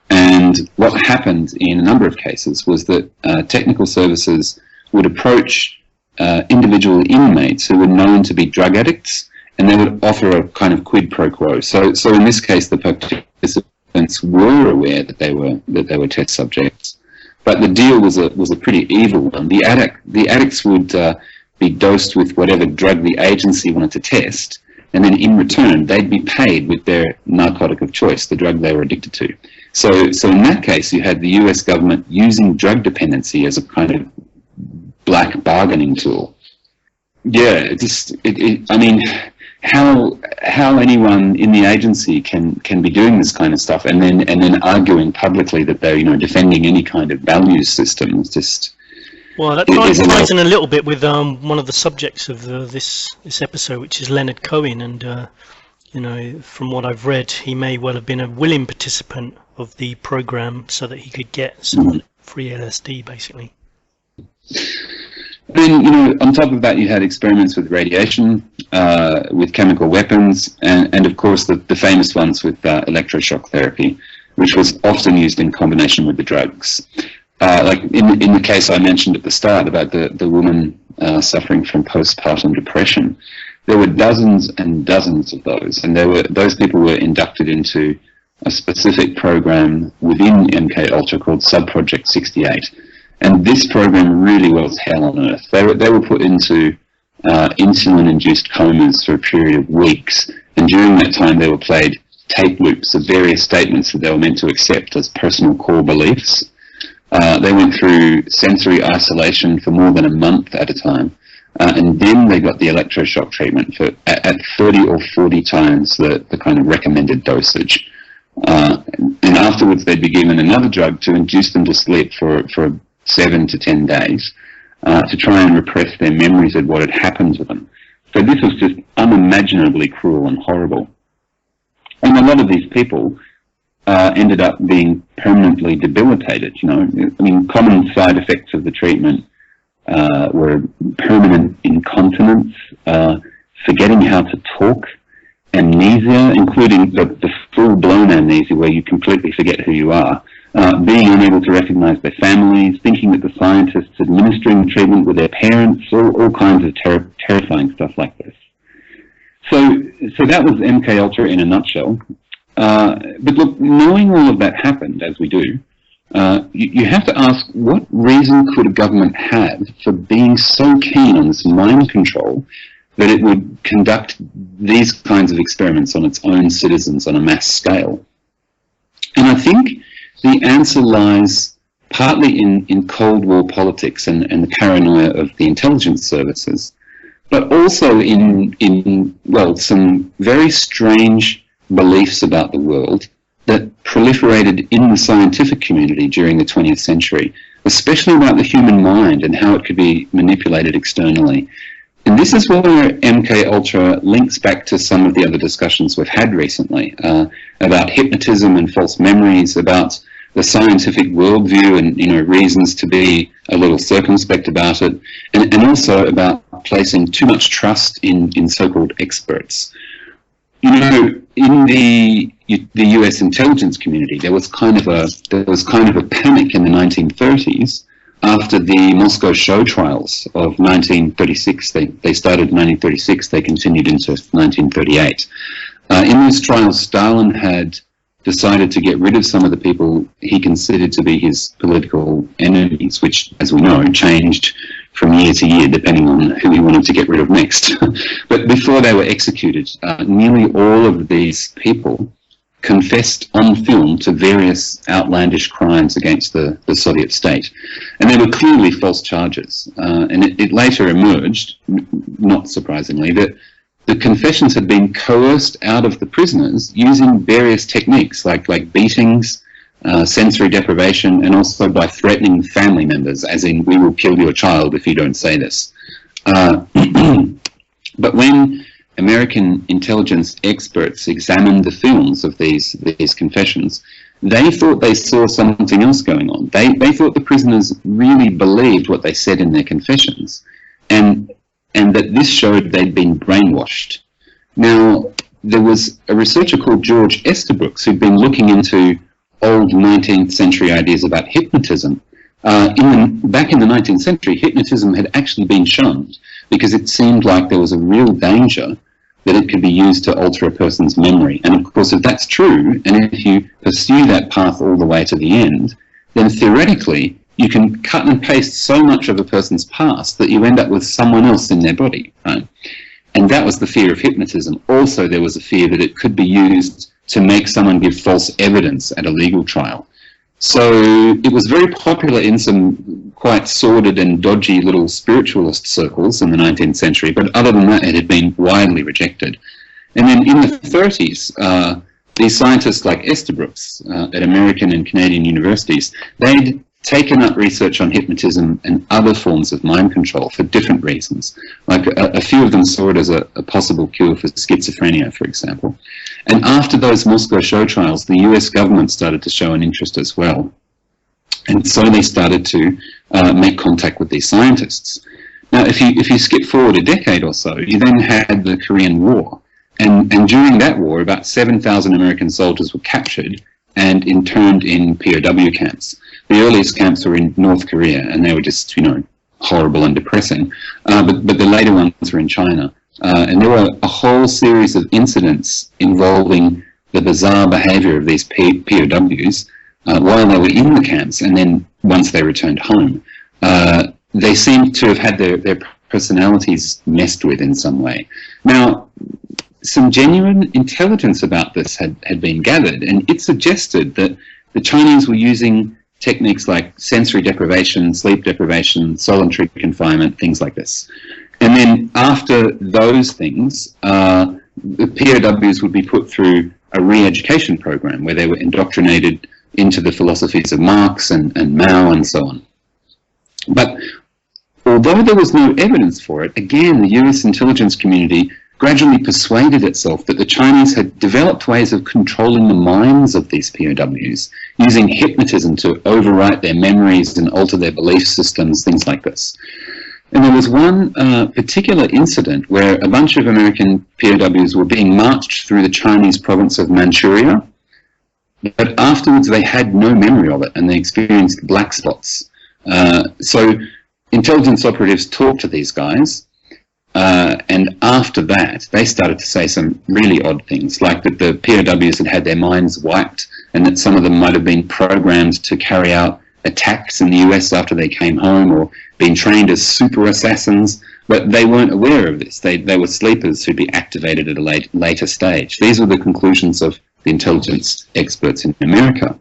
and what happened in a number of cases was that technical services would approach individual inmates who were known to be drug addicts, and they would offer a kind of quid pro quo. So in this case, the participants were aware that they were test subjects, but the deal was a pretty evil one. The addicts would be dosed with whatever drug the agency wanted to test, and then in return they'd be paid with their narcotic of choice, the drug they were addicted to. So in that case, you had the US government using drug dependency as a kind of black bargaining tool. Yeah, I mean, how anyone in the agency can be doing this kind of stuff and then arguing publicly that they're defending any kind of values system is just. Well, that ties in a little bit with one of the subjects of this episode, which is Leonard Cohen, and from what I've read, he may well have been a willing participant of the program so that he could get some free LSD, basically. Then, on top of that, you had experiments with radiation, with chemical weapons, and of course the famous ones with electroshock therapy, which was often used in combination with the drugs. Like in the case I mentioned at the start about the woman suffering from postpartum depression, there were dozens and dozens of those, and those people were inducted into a specific program within MK Ultra called Subproject 68. And this program really was hell on earth. They were put into insulin-induced comas for a period of weeks, and during that time they were played tape loops of various statements that they were meant to accept as personal core beliefs. They went through sensory isolation for more than a month at a time, and then they got the electroshock treatment at 30 or 40 times the kind of recommended dosage. And afterwards they'd be given another drug to induce them to sleep for 7 to 10 days to try and repress their memories of what had happened to them. So this was just unimaginably cruel and horrible. And a lot of these people ended up being permanently debilitated. Common side effects of the treatment were permanent incontinence, forgetting how to talk, amnesia, including the full-blown amnesia where you completely forget who you are, being unable to recognize their families, thinking that the scientists administering the treatment were their parents, all kinds of terrifying stuff like this. So that was MK Ultra in a nutshell. But look, knowing all of that happened, as we do, you have to ask, what reason could a government have for being so keen on this mind control that it would conduct these kinds of experiments on its own citizens on a mass scale? And I think the answer lies partly in Cold War politics and the paranoia of the intelligence services, but also in some very strange beliefs about the world that proliferated in the scientific community during the 20th century, especially about the human mind and how it could be manipulated externally. And this is where MK Ultra links back to some of the other discussions we've had recently about hypnotism and false memories, about the scientific worldview and reasons to be a little circumspect about it, and also about placing too much trust in so-called experts. In the U.S. intelligence community, there was kind of a panic in the 1930s after the Moscow show trials of 1936. They started in 1936. They continued into 1938. In those trials, Stalin had decided to get rid of some of the people he considered to be his political enemies, which, as we know, changed from year to year depending on who he wanted to get rid of next. But before they were executed, nearly all of these people confessed on film to various outlandish crimes against the Soviet state. And they were clearly false charges. And it later emerged, not surprisingly, that the confessions had been coerced out of the prisoners using various techniques like beatings, sensory deprivation, and also by threatening family members, as in, we will kill your child if you don't say this. But when American intelligence experts examined the films of these confessions, they thought they saw something else going on. They thought the prisoners really believed what they said in their confessions, and that this showed they'd been brainwashed. Now, there was a researcher called George Estabrooks who'd been looking into old 19th century ideas about hypnotism. Back in the 19th century, hypnotism had actually been shunned because it seemed like there was a real danger that it could be used to alter a person's memory. And of course, if that's true, and if you pursue that path all the way to the end, then theoretically, you can cut and paste so much of a person's past that you end up with someone else in their body, right? And that was the fear of hypnotism. Also, there was a fear that it could be used to make someone give false evidence at a legal trial. So it was very popular in some quite sordid and dodgy little spiritualist circles in the 19th century, but other than that, it had been widely rejected. And then in the 30s, these scientists like Estabrooks at American and Canadian universities, they'd taken up research on hypnotism and other forms of mind control for different reasons. Like a few of them saw it as a possible cure for schizophrenia, for example. And after those Moscow show trials, the US government started to show an interest as well. And so they started to make contact with these scientists. Now, if you skip forward a decade or so, you then had the Korean War. And during that war, about 7,000 American soldiers were captured and interned in POW camps. The earliest camps were in North Korea, and they were just, horrible and depressing. But the later ones were in China. And there were a whole series of incidents involving the bizarre behavior of these POWs while they were in the camps, and then once they returned home. They seemed to have had their personalities messed with in some way. Now, some genuine intelligence about this had been gathered, and it suggested that the Chinese were using techniques like sensory deprivation, sleep deprivation, solitary confinement, things like this. And then after those things, the POWs would be put through a re-education program where they were indoctrinated into the philosophies of Marx and Mao and so on. But although there was no evidence for it, again, the US intelligence community gradually persuaded itself that the Chinese had developed ways of controlling the minds of these POWs, using hypnotism to overwrite their memories and alter their belief systems, things like this. And there was one particular incident where a bunch of American POWs were being marched through the Chinese province of Manchuria, but afterwards they had no memory of it and they experienced black spots. So intelligence operatives talked to these guys, and after that they started to say some really odd things, like that the POWs had had their minds wiped and that some of them might have been programmed to carry out attacks in the US after they came home, or been trained as super assassins, but they weren't aware of this. They were sleepers who'd be activated at a later stage. These were the conclusions of the intelligence experts in America.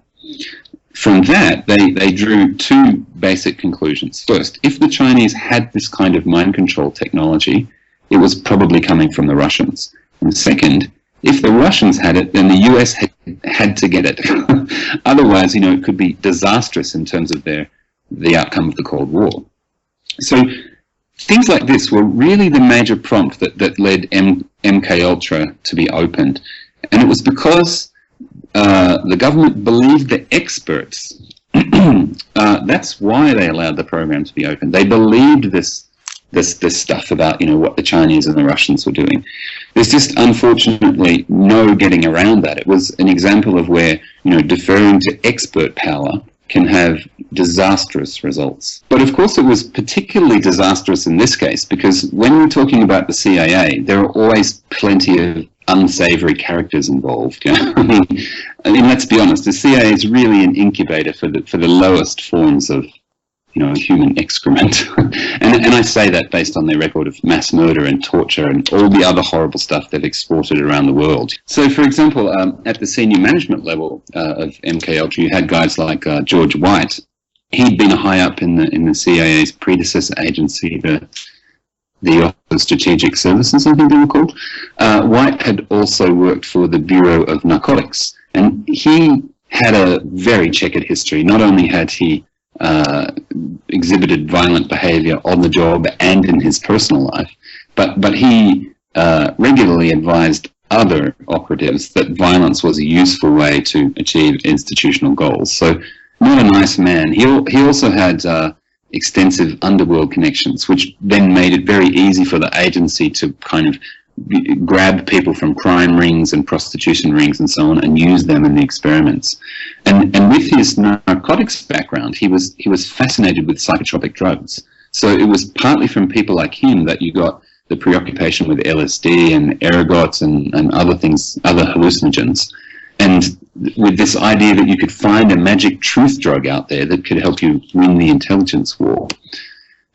From that, they drew two basic conclusions. First, if the Chinese had this kind of mind control technology, it was probably coming from the Russians. And second, if the Russians had it, then the US had to get it. Otherwise, it could be disastrous in terms of the outcome of the Cold War. So things like this were really the major prompt that led MKUltra to be opened. And it was because the government believed the experts. That's why they allowed the program to be opened. They believed this stuff about what the Chinese and the Russians were doing. There's just unfortunately no getting around that. It was an example of where deferring to expert power can have disastrous results. But of course it was particularly disastrous in this case, because when we're talking about the CIA, there are always plenty of unsavory characters involved. I mean, let's be honest, the CIA is really an incubator for the lowest forms of human excrement. and I say that based on their record of mass murder and torture and all the other horrible stuff they've exported around the world. So, for example, at the senior management level of MKUltra, you had guys like George White. He'd been a high up in the CIA's predecessor agency, the Office of Strategic Services, I think they were called. White had also worked for the Bureau of Narcotics, and he had a very checkered history. Not only had he exhibited violent behavior on the job and in his personal life, but he regularly advised other operatives that violence was a useful way to achieve institutional goals. So not a nice man. He also had extensive underworld connections, which then made it very easy for the agency to kind of grab people from crime rings and prostitution rings and so on and use them in the experiments. And with his narcotics background, he was fascinated with psychotropic drugs. So it was partly from people like him that you got the preoccupation with LSD and ergots and other things, other hallucinogens. And with this idea that you could find a magic truth drug out there that could help you win the intelligence war.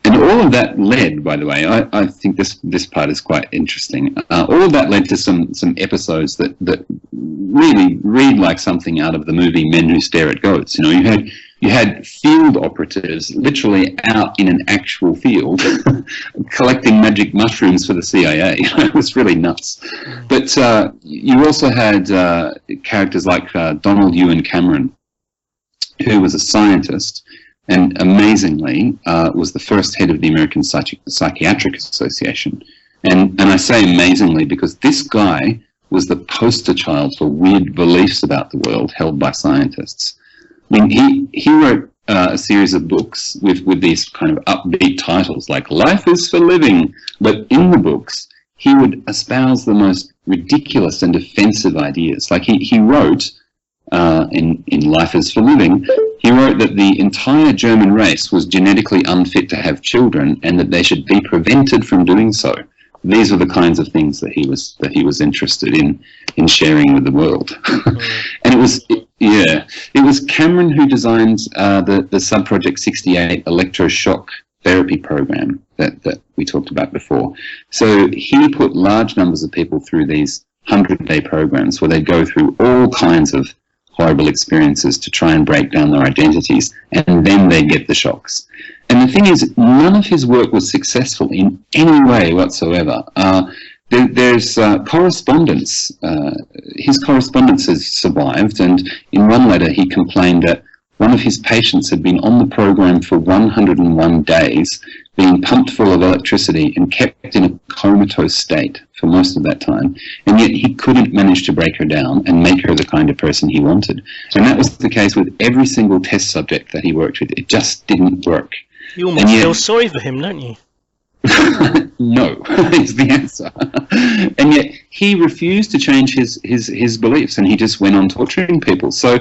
And all of that led, by the way, I think this part is quite interesting. All of that led to some episodes that really read like something out of the movie Men Who Stare at Goats. You had field operatives literally out in an actual field collecting magic mushrooms for the CIA. It was really nuts. But you also had characters like Donald Ewan Cameron, who was a scientist, and amazingly was the first head of the American Psychiatric Association. And I say amazingly because this guy was the poster child for weird beliefs about the world held by scientists. I mean, he wrote a series of books with these kind of upbeat titles like Life is for Living, but in the books he would espouse the most ridiculous and offensive ideas. Like he wrote in Life is for Living, he wrote that the entire German race was genetically unfit to have children and that they should be prevented from doing so. These were the kinds of things that he was interested in sharing with the world. And it was Cameron who designed the Subproject 68 electroshock therapy program that we talked about before. So he put large numbers of people through these 100-day programs where they'd go through all kinds of horrible experiences to try and break down their identities, and then they get the shocks. And the thing is, none of his work was successful in any way whatsoever. There's correspondence. His correspondence has survived, and in one letter he complained that one of his patients had been on the program for 101 days, being pumped full of electricity and kept in a comatose state for most of that time, and yet he couldn't manage to break her down and make her the kind of person he wanted. And that was the case with every single test subject that he worked with. It just didn't work. You almost feel sorry for him, don't you? No, is the answer. And yet he refused to change his beliefs, and he just went on torturing people. So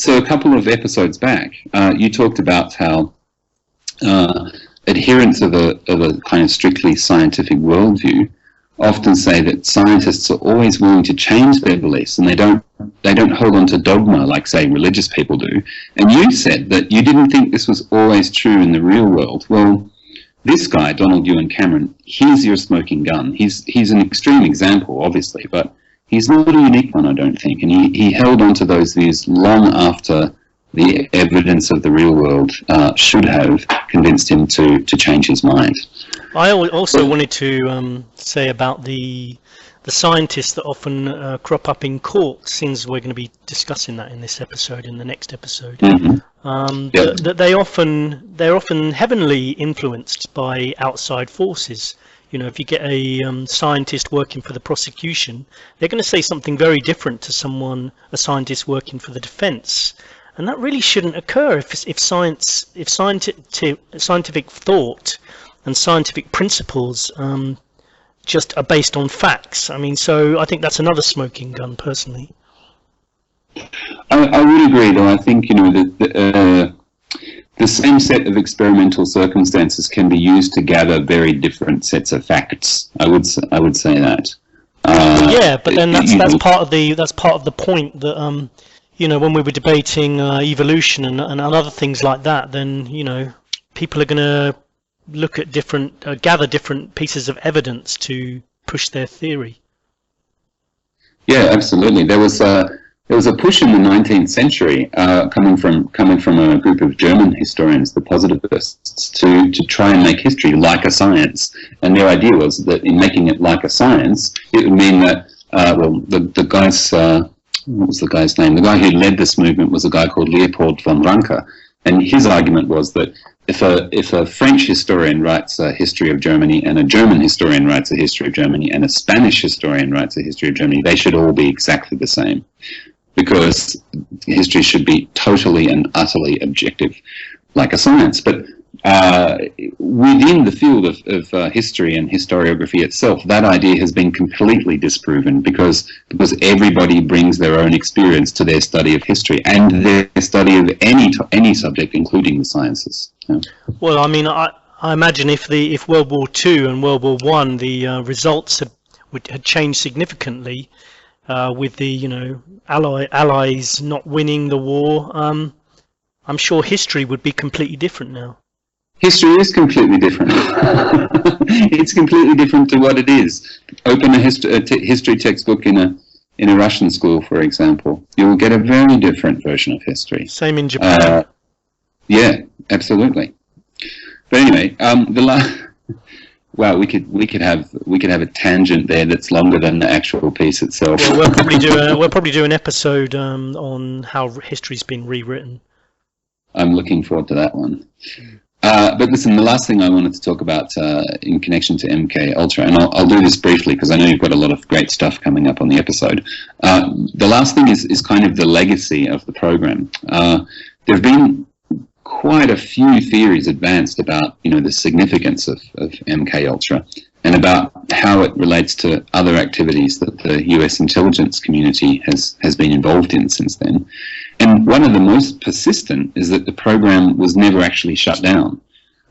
a couple of episodes back, you talked about how adherents of a kind of strictly scientific worldview often say that scientists are always willing to change their beliefs, and they don't hold on to dogma like, say, religious people do. And you said that you didn't think this was always true in the real world. Well, this guy, Donald Ewan Cameron, he's your smoking gun. He's an extreme example, obviously, but he's not a unique one, I don't think. And he held on to those views long after the evidence of the real world should have convinced him to change his mind. I also wanted to say about the scientists that often crop up in court, since we're going to be discussing that in this episode, in the next episode. Mm-hmm. That they're often heavily influenced by outside forces. You know, if you get a scientist working for the prosecution, they're going to say something very different to a scientist working for the defense. And that really shouldn't occur if scientific thought and scientific principles just are based on facts. I mean, so I think that's another smoking gun, personally. I would agree, though. I think, you know, that the same set of experimental circumstances can be used to gather very different sets of facts. I would say that. Yeah, but then that's part of the point that you know, when we were debating evolution and other things like that, then, you know, people are going to look at gather different pieces of evidence to push their theory. Yeah, absolutely. There was a push in the 19th century coming from a group of German historians, the positivists, to try and make history like a science. And their idea was that in making it like a science, it would mean that the guys. What was the guy's name? The guy who led this movement was a guy called Leopold von Ranke, and his argument was that if a French historian writes a history of Germany, and a German historian writes a history of Germany, and a Spanish historian writes a history of Germany, they should all be exactly the same, because history should be totally and utterly objective, like a science. But within the field of history and historiography itself, that idea has been completely disproven because everybody brings their own experience to their study of history and their study of any subject, including the sciences. Yeah. Well, I mean, I imagine if World War II and World War I, the results had changed significantly with the, you know, Allies not winning the war, I'm sure history would be completely different now. History is completely different. It's completely different to what it is. Open a history textbook in a Russian school, for example. You will get a very different version of history. Same in Japan. Yeah, absolutely. But anyway, wow, we could have a tangent there that's longer than the actual piece itself. Well, we'll probably do an episode on how history's been rewritten. I'm looking forward to that one. But listen, the last thing I wanted to talk about in connection to MK Ultra, and I'll do this briefly because I know you've got a lot of great stuff coming up on the episode. The last thing is kind of the legacy of the program. There have been quite a few theories advanced about, you know, the significance of MK Ultra and about how it relates to other activities that the US intelligence community has been involved in since then. And one of the most persistent is that the program was never actually shut down.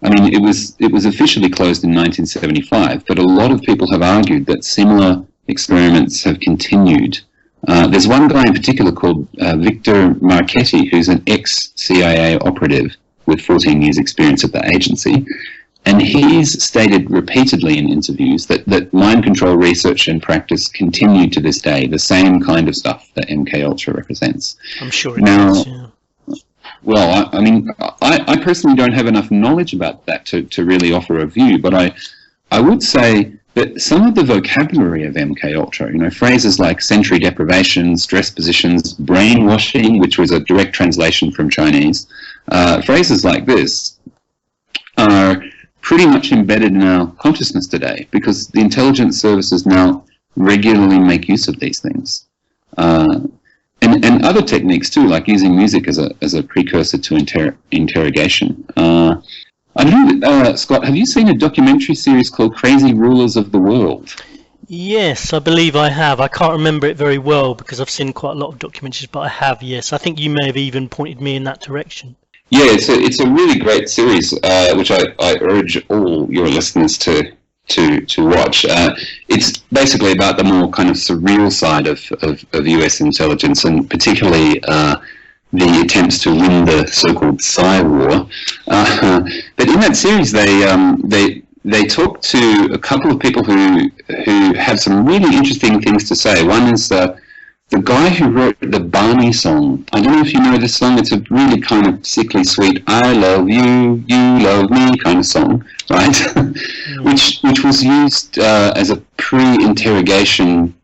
I mean, it was officially closed in 1975, but a lot of people have argued that similar experiments have continued. There's one guy in particular called Victor Marchetti, who's an ex-CIA operative with 14 years experience at the agency. And he's stated repeatedly in interviews that mind control research and practice continue to this day, the same kind of stuff that MK Ultra represents. I'm sure it does, yeah. Well, I mean, I personally don't have enough knowledge about that to really offer a view, but I would say that some of the vocabulary of MK Ultra, you know, phrases like sensory deprivation, stress positions, brainwashing, which was a direct translation from Chinese, phrases like this are pretty much embedded in our consciousness today because the intelligence services now regularly make use of these things. And other techniques too, like using music as a precursor to interrogation. I know, Scott, have you seen a documentary series called Crazy Rulers of the World? Yes, I believe I have. I can't remember it very well because I've seen quite a lot of documentaries, but I have, yes. I think you may have even pointed me in that direction. Yeah, it's a really great series, which I urge all your listeners to watch. It's basically about the more kind of surreal side of US intelligence, and particularly the attempts to win the so-called Psy War. But in that series, they talk to a couple of people who have some really interesting things to say. One is the guy who wrote the Barney song. I don't know if you know this song. It's a really kind of sickly sweet, I love you, you love me kind of song, right? which was used as a pre-interrogation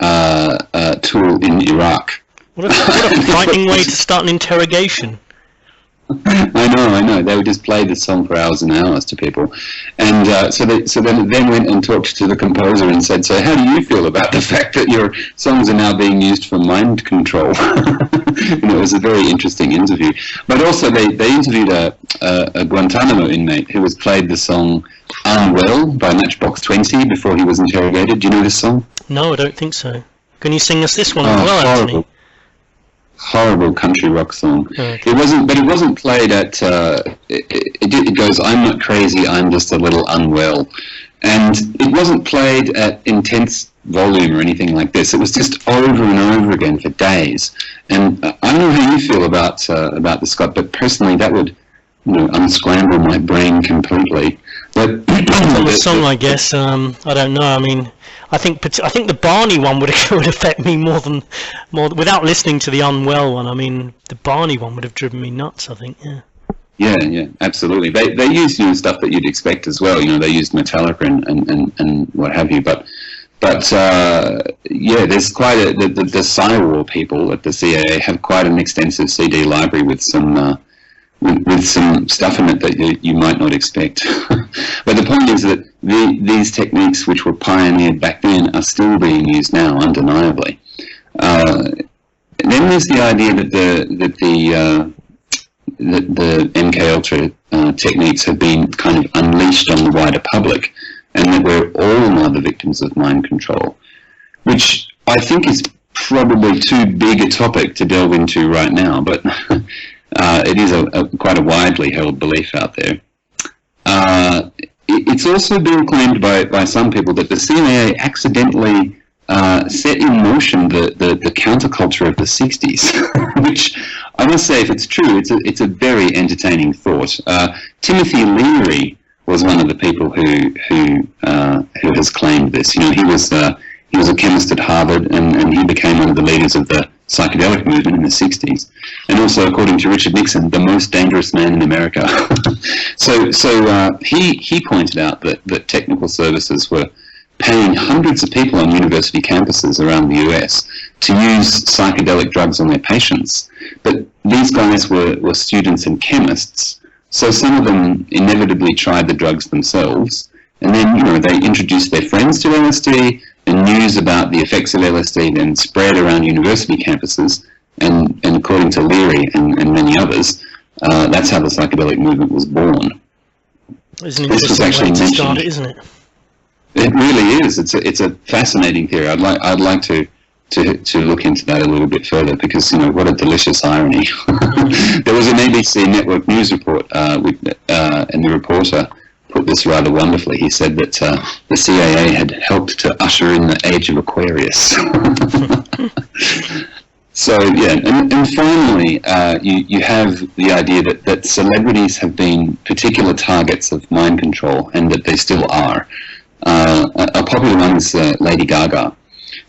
tool in Iraq. What a frightening way to start an interrogation. I know. They would just play this song for hours and hours to people, and so then went and talked to the composer and said, "So how do you feel about the fact that your songs are now being used for mind control?" It was a very interesting interview. But also they interviewed a Guantanamo inmate who was played the song "Unwell" by Matchbox 20 before he was interrogated. Do you know this song? No, I don't think so. Can you sing us this one as well, Anthony? Horrible country rock song. Okay. It wasn't played at. It goes, "I'm not crazy, I'm just a little unwell," and it wasn't played at intense volume or anything like this. It was just over and over again for days. And I don't know how you feel about this, Scott, but personally, that would unscramble my brain completely. But on the song, I guess. I don't know. I mean, I think the Barney one would affect me more without listening to the Unwell one. I mean, the Barney one would have driven me nuts, I think. Yeah, absolutely. They used stuff that you'd expect as well. They used Metallica and what have you. But there's quite the Psy War people at the CIA have quite an extensive CD library with some stuff in it that you might not expect. But the point is that these techniques, which were pioneered back then, are still being used now, undeniably. Then there's the idea that the MK Ultra techniques have been kind of unleashed on the wider public, and that we're all now the victims of mind control, which I think is probably too big a topic to delve into right now, but it is quite a widely held belief out there. It's also been claimed by some people that the CIA accidentally set in motion the counterculture of the 60s, which I must say, if it's true, it's a very entertaining thought. Timothy Leary was one of the people who has claimed this. He was a chemist at Harvard, and he became one of the leaders of the psychedelic movement in the 60s. And also, according to Richard Nixon, the most dangerous man in America. So he pointed out that technical services were paying hundreds of people on university campuses around the US to use psychedelic drugs on their patients. But these guys were students and chemists, so some of them inevitably tried the drugs themselves, and then they introduced their friends to LSD, and news about the effects of LSD then spread around university campuses, and according to Leary and many others, that's how the psychedelic movement was born. It's an interesting way to start it, isn't it? It really is. It's a fascinating theory. I'd like to look into that a little bit further, because what a delicious irony. There was an ABC network news report, and the reporter put this rather wonderfully. He said that the CIA had helped to usher in the age of Aquarius. So and finally, you have the idea that celebrities have been particular targets of mind control, and that they still are. A popular one is Lady Gaga.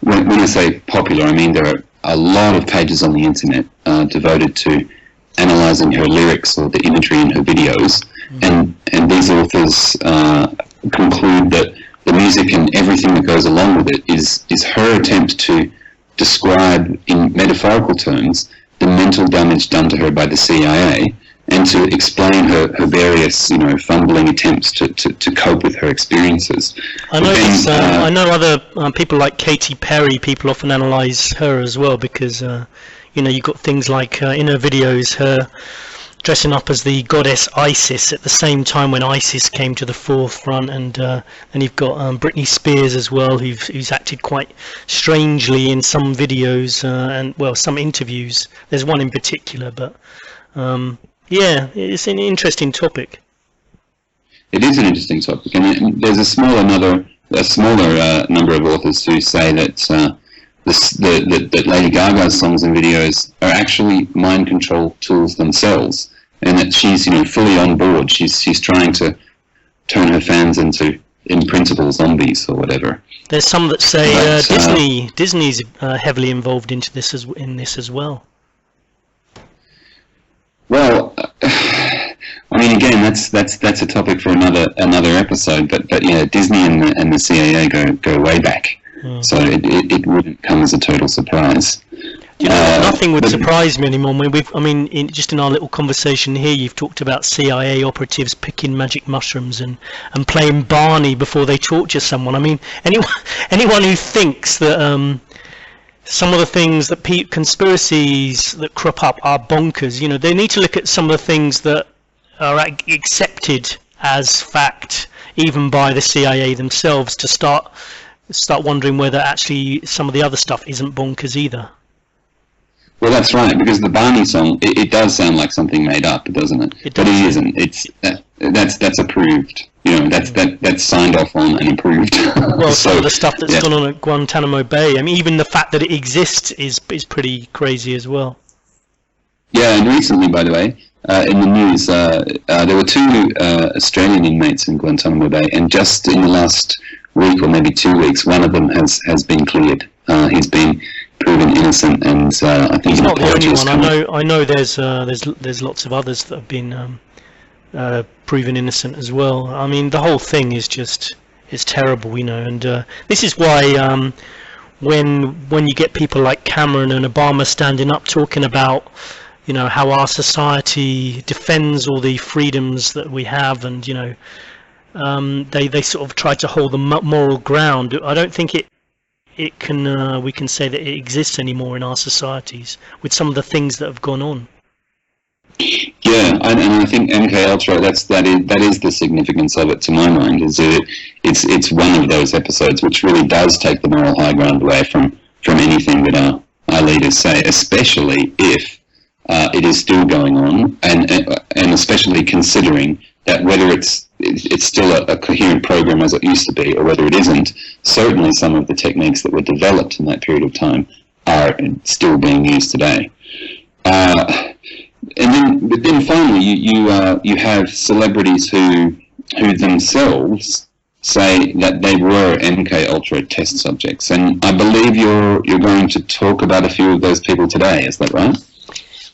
When I say popular, I mean there are a lot of pages on the internet devoted to analysing her lyrics or the imagery in her videos, and these authors conclude that the music and everything that goes along with it is her attempt to describe in metaphorical terms the mental damage done to her by the CIA, and to explain her various, fumbling attempts to cope with her experiences. I know I know other people like Katy Perry. People often analyse her as well, because you've got things like in her videos, dressing up as the goddess Isis at the same time when ISIS came to the forefront, and you've got Britney Spears as well, who's acted quite strangely in some videos and some interviews. There's one in particular, but it's an interesting topic. It is an interesting topic, and there's a smaller number of authors who say that that Lady Gaga's songs and videos are actually mind control tools themselves, and that she's fully on board. She's trying to turn her fans into, in principle, zombies or whatever. There's some that say Disney's heavily involved in this as well. Well, I mean, again, that's a topic for another episode. But yeah, Disney and the CIA go way back. So it wouldn't come as a total surprise. Nothing would surprise me anymore. Just in our little conversation here, you've talked about CIA operatives picking magic mushrooms and playing Barney before they torture someone. I mean, anyone who thinks that some of the things that conspiracies that crop up are bonkers, they need to look at some of the things that are accepted as fact, even by the CIA themselves, to start wondering whether actually some of the other stuff isn't bonkers either. Well, that's right, because the Barney song, it does sound like something made up, doesn't it? But it isn't. That's approved. That's signed off on and approved. Well, some of the stuff that's gone on at Guantanamo Bay, I mean, even the fact that it exists is pretty crazy as well. Yeah, and recently, by the way, in the news, there were 2 Australian inmates in Guantanamo Bay, and just in the last week or maybe 2 weeks, one of them has been cleared. He's been proven innocent, and I think he's not the only one. I know there's lots of others that have been proven innocent as well. I mean, the whole thing is terrible, and this is why when you get people like Cameron and Obama standing up talking about how our society defends all the freedoms that we have, and they sort of try to hold the moral ground. I don't think we can say that it exists anymore in our societies with some of the things that have gone on. Yeah, and I think MK Ultra, that is the significance of it, to my mind, is that it's one of those episodes which really does take the moral high ground away from anything that our leaders say, especially if it is still going on, and especially considering that whether it's still a coherent program as it used to be, or whether it isn't, certainly some of the techniques that were developed in that period of time are still being used today. But then finally, you have celebrities who themselves say that they were MK Ultra test subjects, and I believe you're going to talk about a few of those people today. Is that right?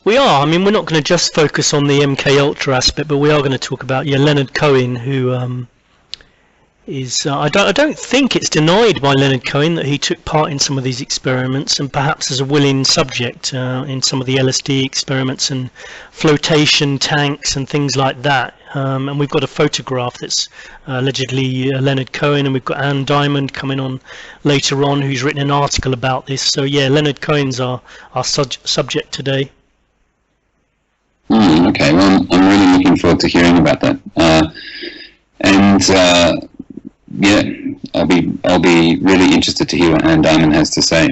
We are. I mean, we're not going to just focus on the MK Ultra aspect, but we are going to talk about Leonard Cohen, who is. I don't think it's denied by Leonard Cohen that he took part in some of these experiments, and perhaps as a willing subject in some of the LSD experiments and flotation tanks and things like that. And we've got a photograph that's allegedly Leonard Cohen, and we've got Anne Diamond coming on later on, who's written an article about this. So yeah, Leonard Cohen's our subject today. Okay, well, I'm really looking forward to hearing about that. I'll be really interested to hear what Anne Diamond has to say.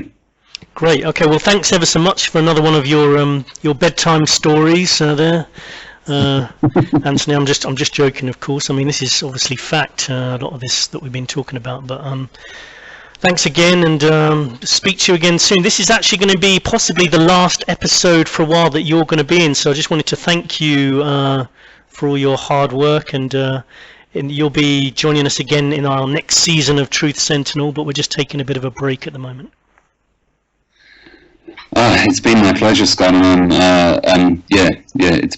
Great. Okay. Well, thanks ever so much for another one of your bedtime stories there, Anthony. I'm just joking, of course. I mean, this is obviously fact. A lot of this that we've been talking about, but thanks again, and speak to you again soon. This is actually going to be possibly the last episode for a while that you're going to be in, so I just wanted to thank you for all your hard work, and you'll be joining us again in our next season of Truth Sentinel, but we're just taking a bit of a break at the moment. It's been my pleasure, Scott. It's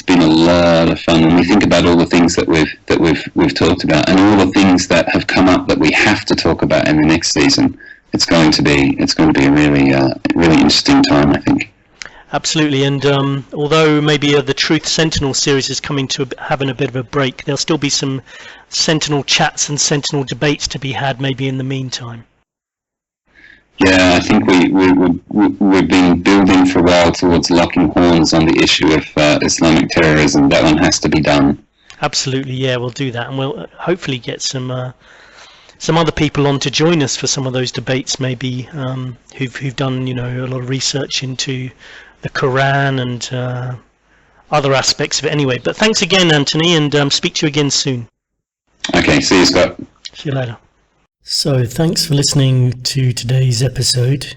been a lot of fun. When we think about all the things that we've talked about, and all the things that have come up that we have to talk about in the next season, it's going to be a really interesting time, I think. Absolutely, and although maybe the Truth Sentinel series is coming to having a bit of a break, there'll still be some Sentinel chats and Sentinel debates to be had maybe in the meantime. Yeah, I think we've been building for a while towards locking horns on the issue of Islamic terrorism. That one has to be done. Absolutely, yeah, we'll do that, and we'll hopefully get some other people on to join us for some of those debates, maybe who've done a lot of research into the Quran and other aspects of it. Anyway, but thanks again, Anthony, and speak to you again soon. Okay, see you, Scott. See you later. So thanks for listening to today's episode.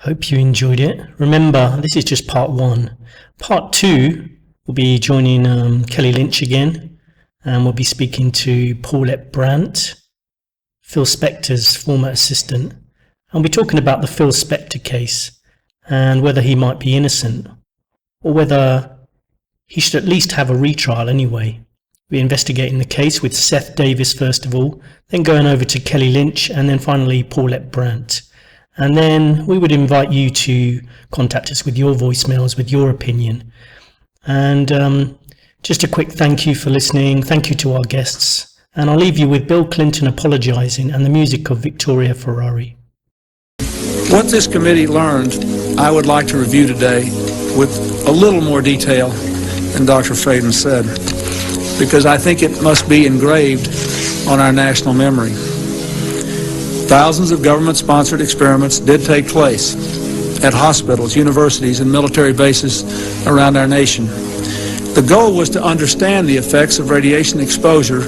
Hope you enjoyed it. Remember, this is just part 1. Part 2, we'll be joining Kelly Lynch again, and we'll be speaking to Paulette Brandt, Phil Spector's former assistant, and we'll be talking about the Phil Spector case and whether he might be innocent, or whether he should at least have a retrial anyway. We're investigating the case with Seth Davis first of all, then going over to Kelly Lynch, and then finally Paulette Brandt. And then we would invite you to contact us with your voicemails, with your opinion. And just a quick thank you for listening. Thank you to our guests. And I'll leave you with Bill Clinton apologising and the music of Victoria Ferrari. What this committee learned, I would like to review today with a little more detail than Dr. Fraden said, because I think it must be engraved on our national memory. Thousands of government-sponsored experiments did take place at hospitals, universities, and military bases around our nation. The goal was to understand the effects of radiation exposure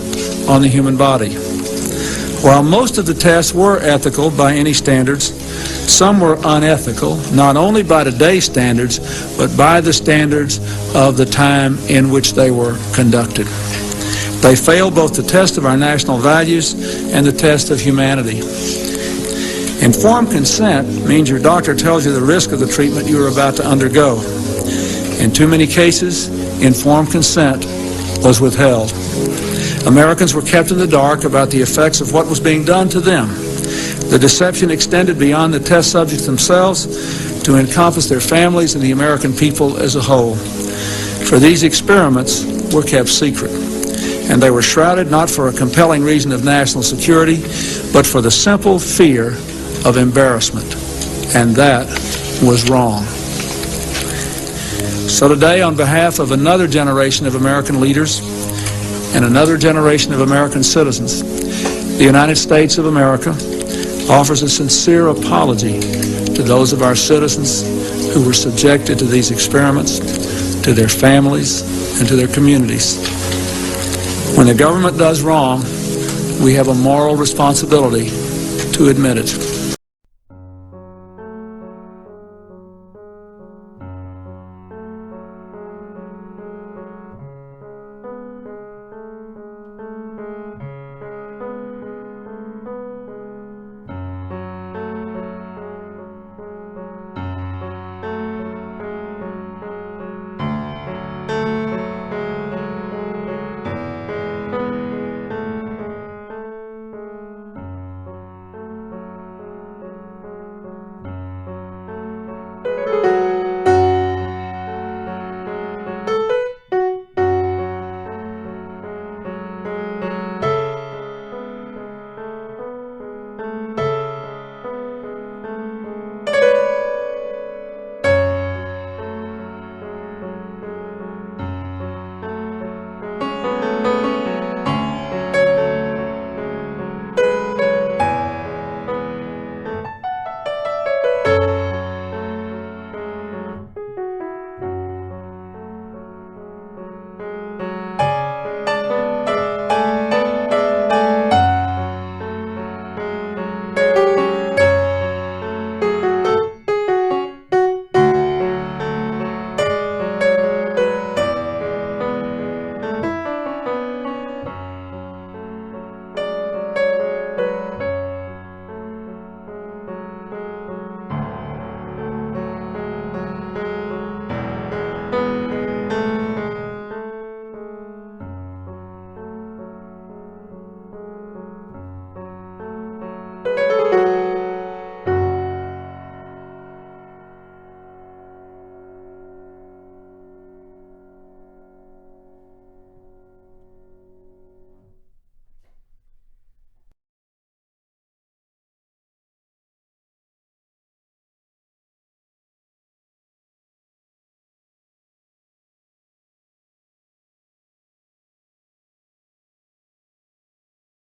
on the human body. While most of the tests were ethical by any standards, some were unethical, not only by today's standards, but by the standards of the time in which they were conducted. They failed both the test of our national values and the test of humanity. Informed consent means your doctor tells you the risk of the treatment you are about to undergo. In too many cases, informed consent was withheld. Americans were kept in the dark about the effects of what was being done to them. The deception extended beyond the test subjects themselves to encompass their families and the American people as a whole. For these experiments were kept secret, and they were shrouded not for a compelling reason of national security, but for the simple fear of embarrassment, and that was wrong. So today, on behalf of another generation of American leaders and another generation of American citizens, the United States of America offers a sincere apology to those of our citizens who were subjected to these experiments, to their families, and to their communities. When the government does wrong, we have a moral responsibility to admit it.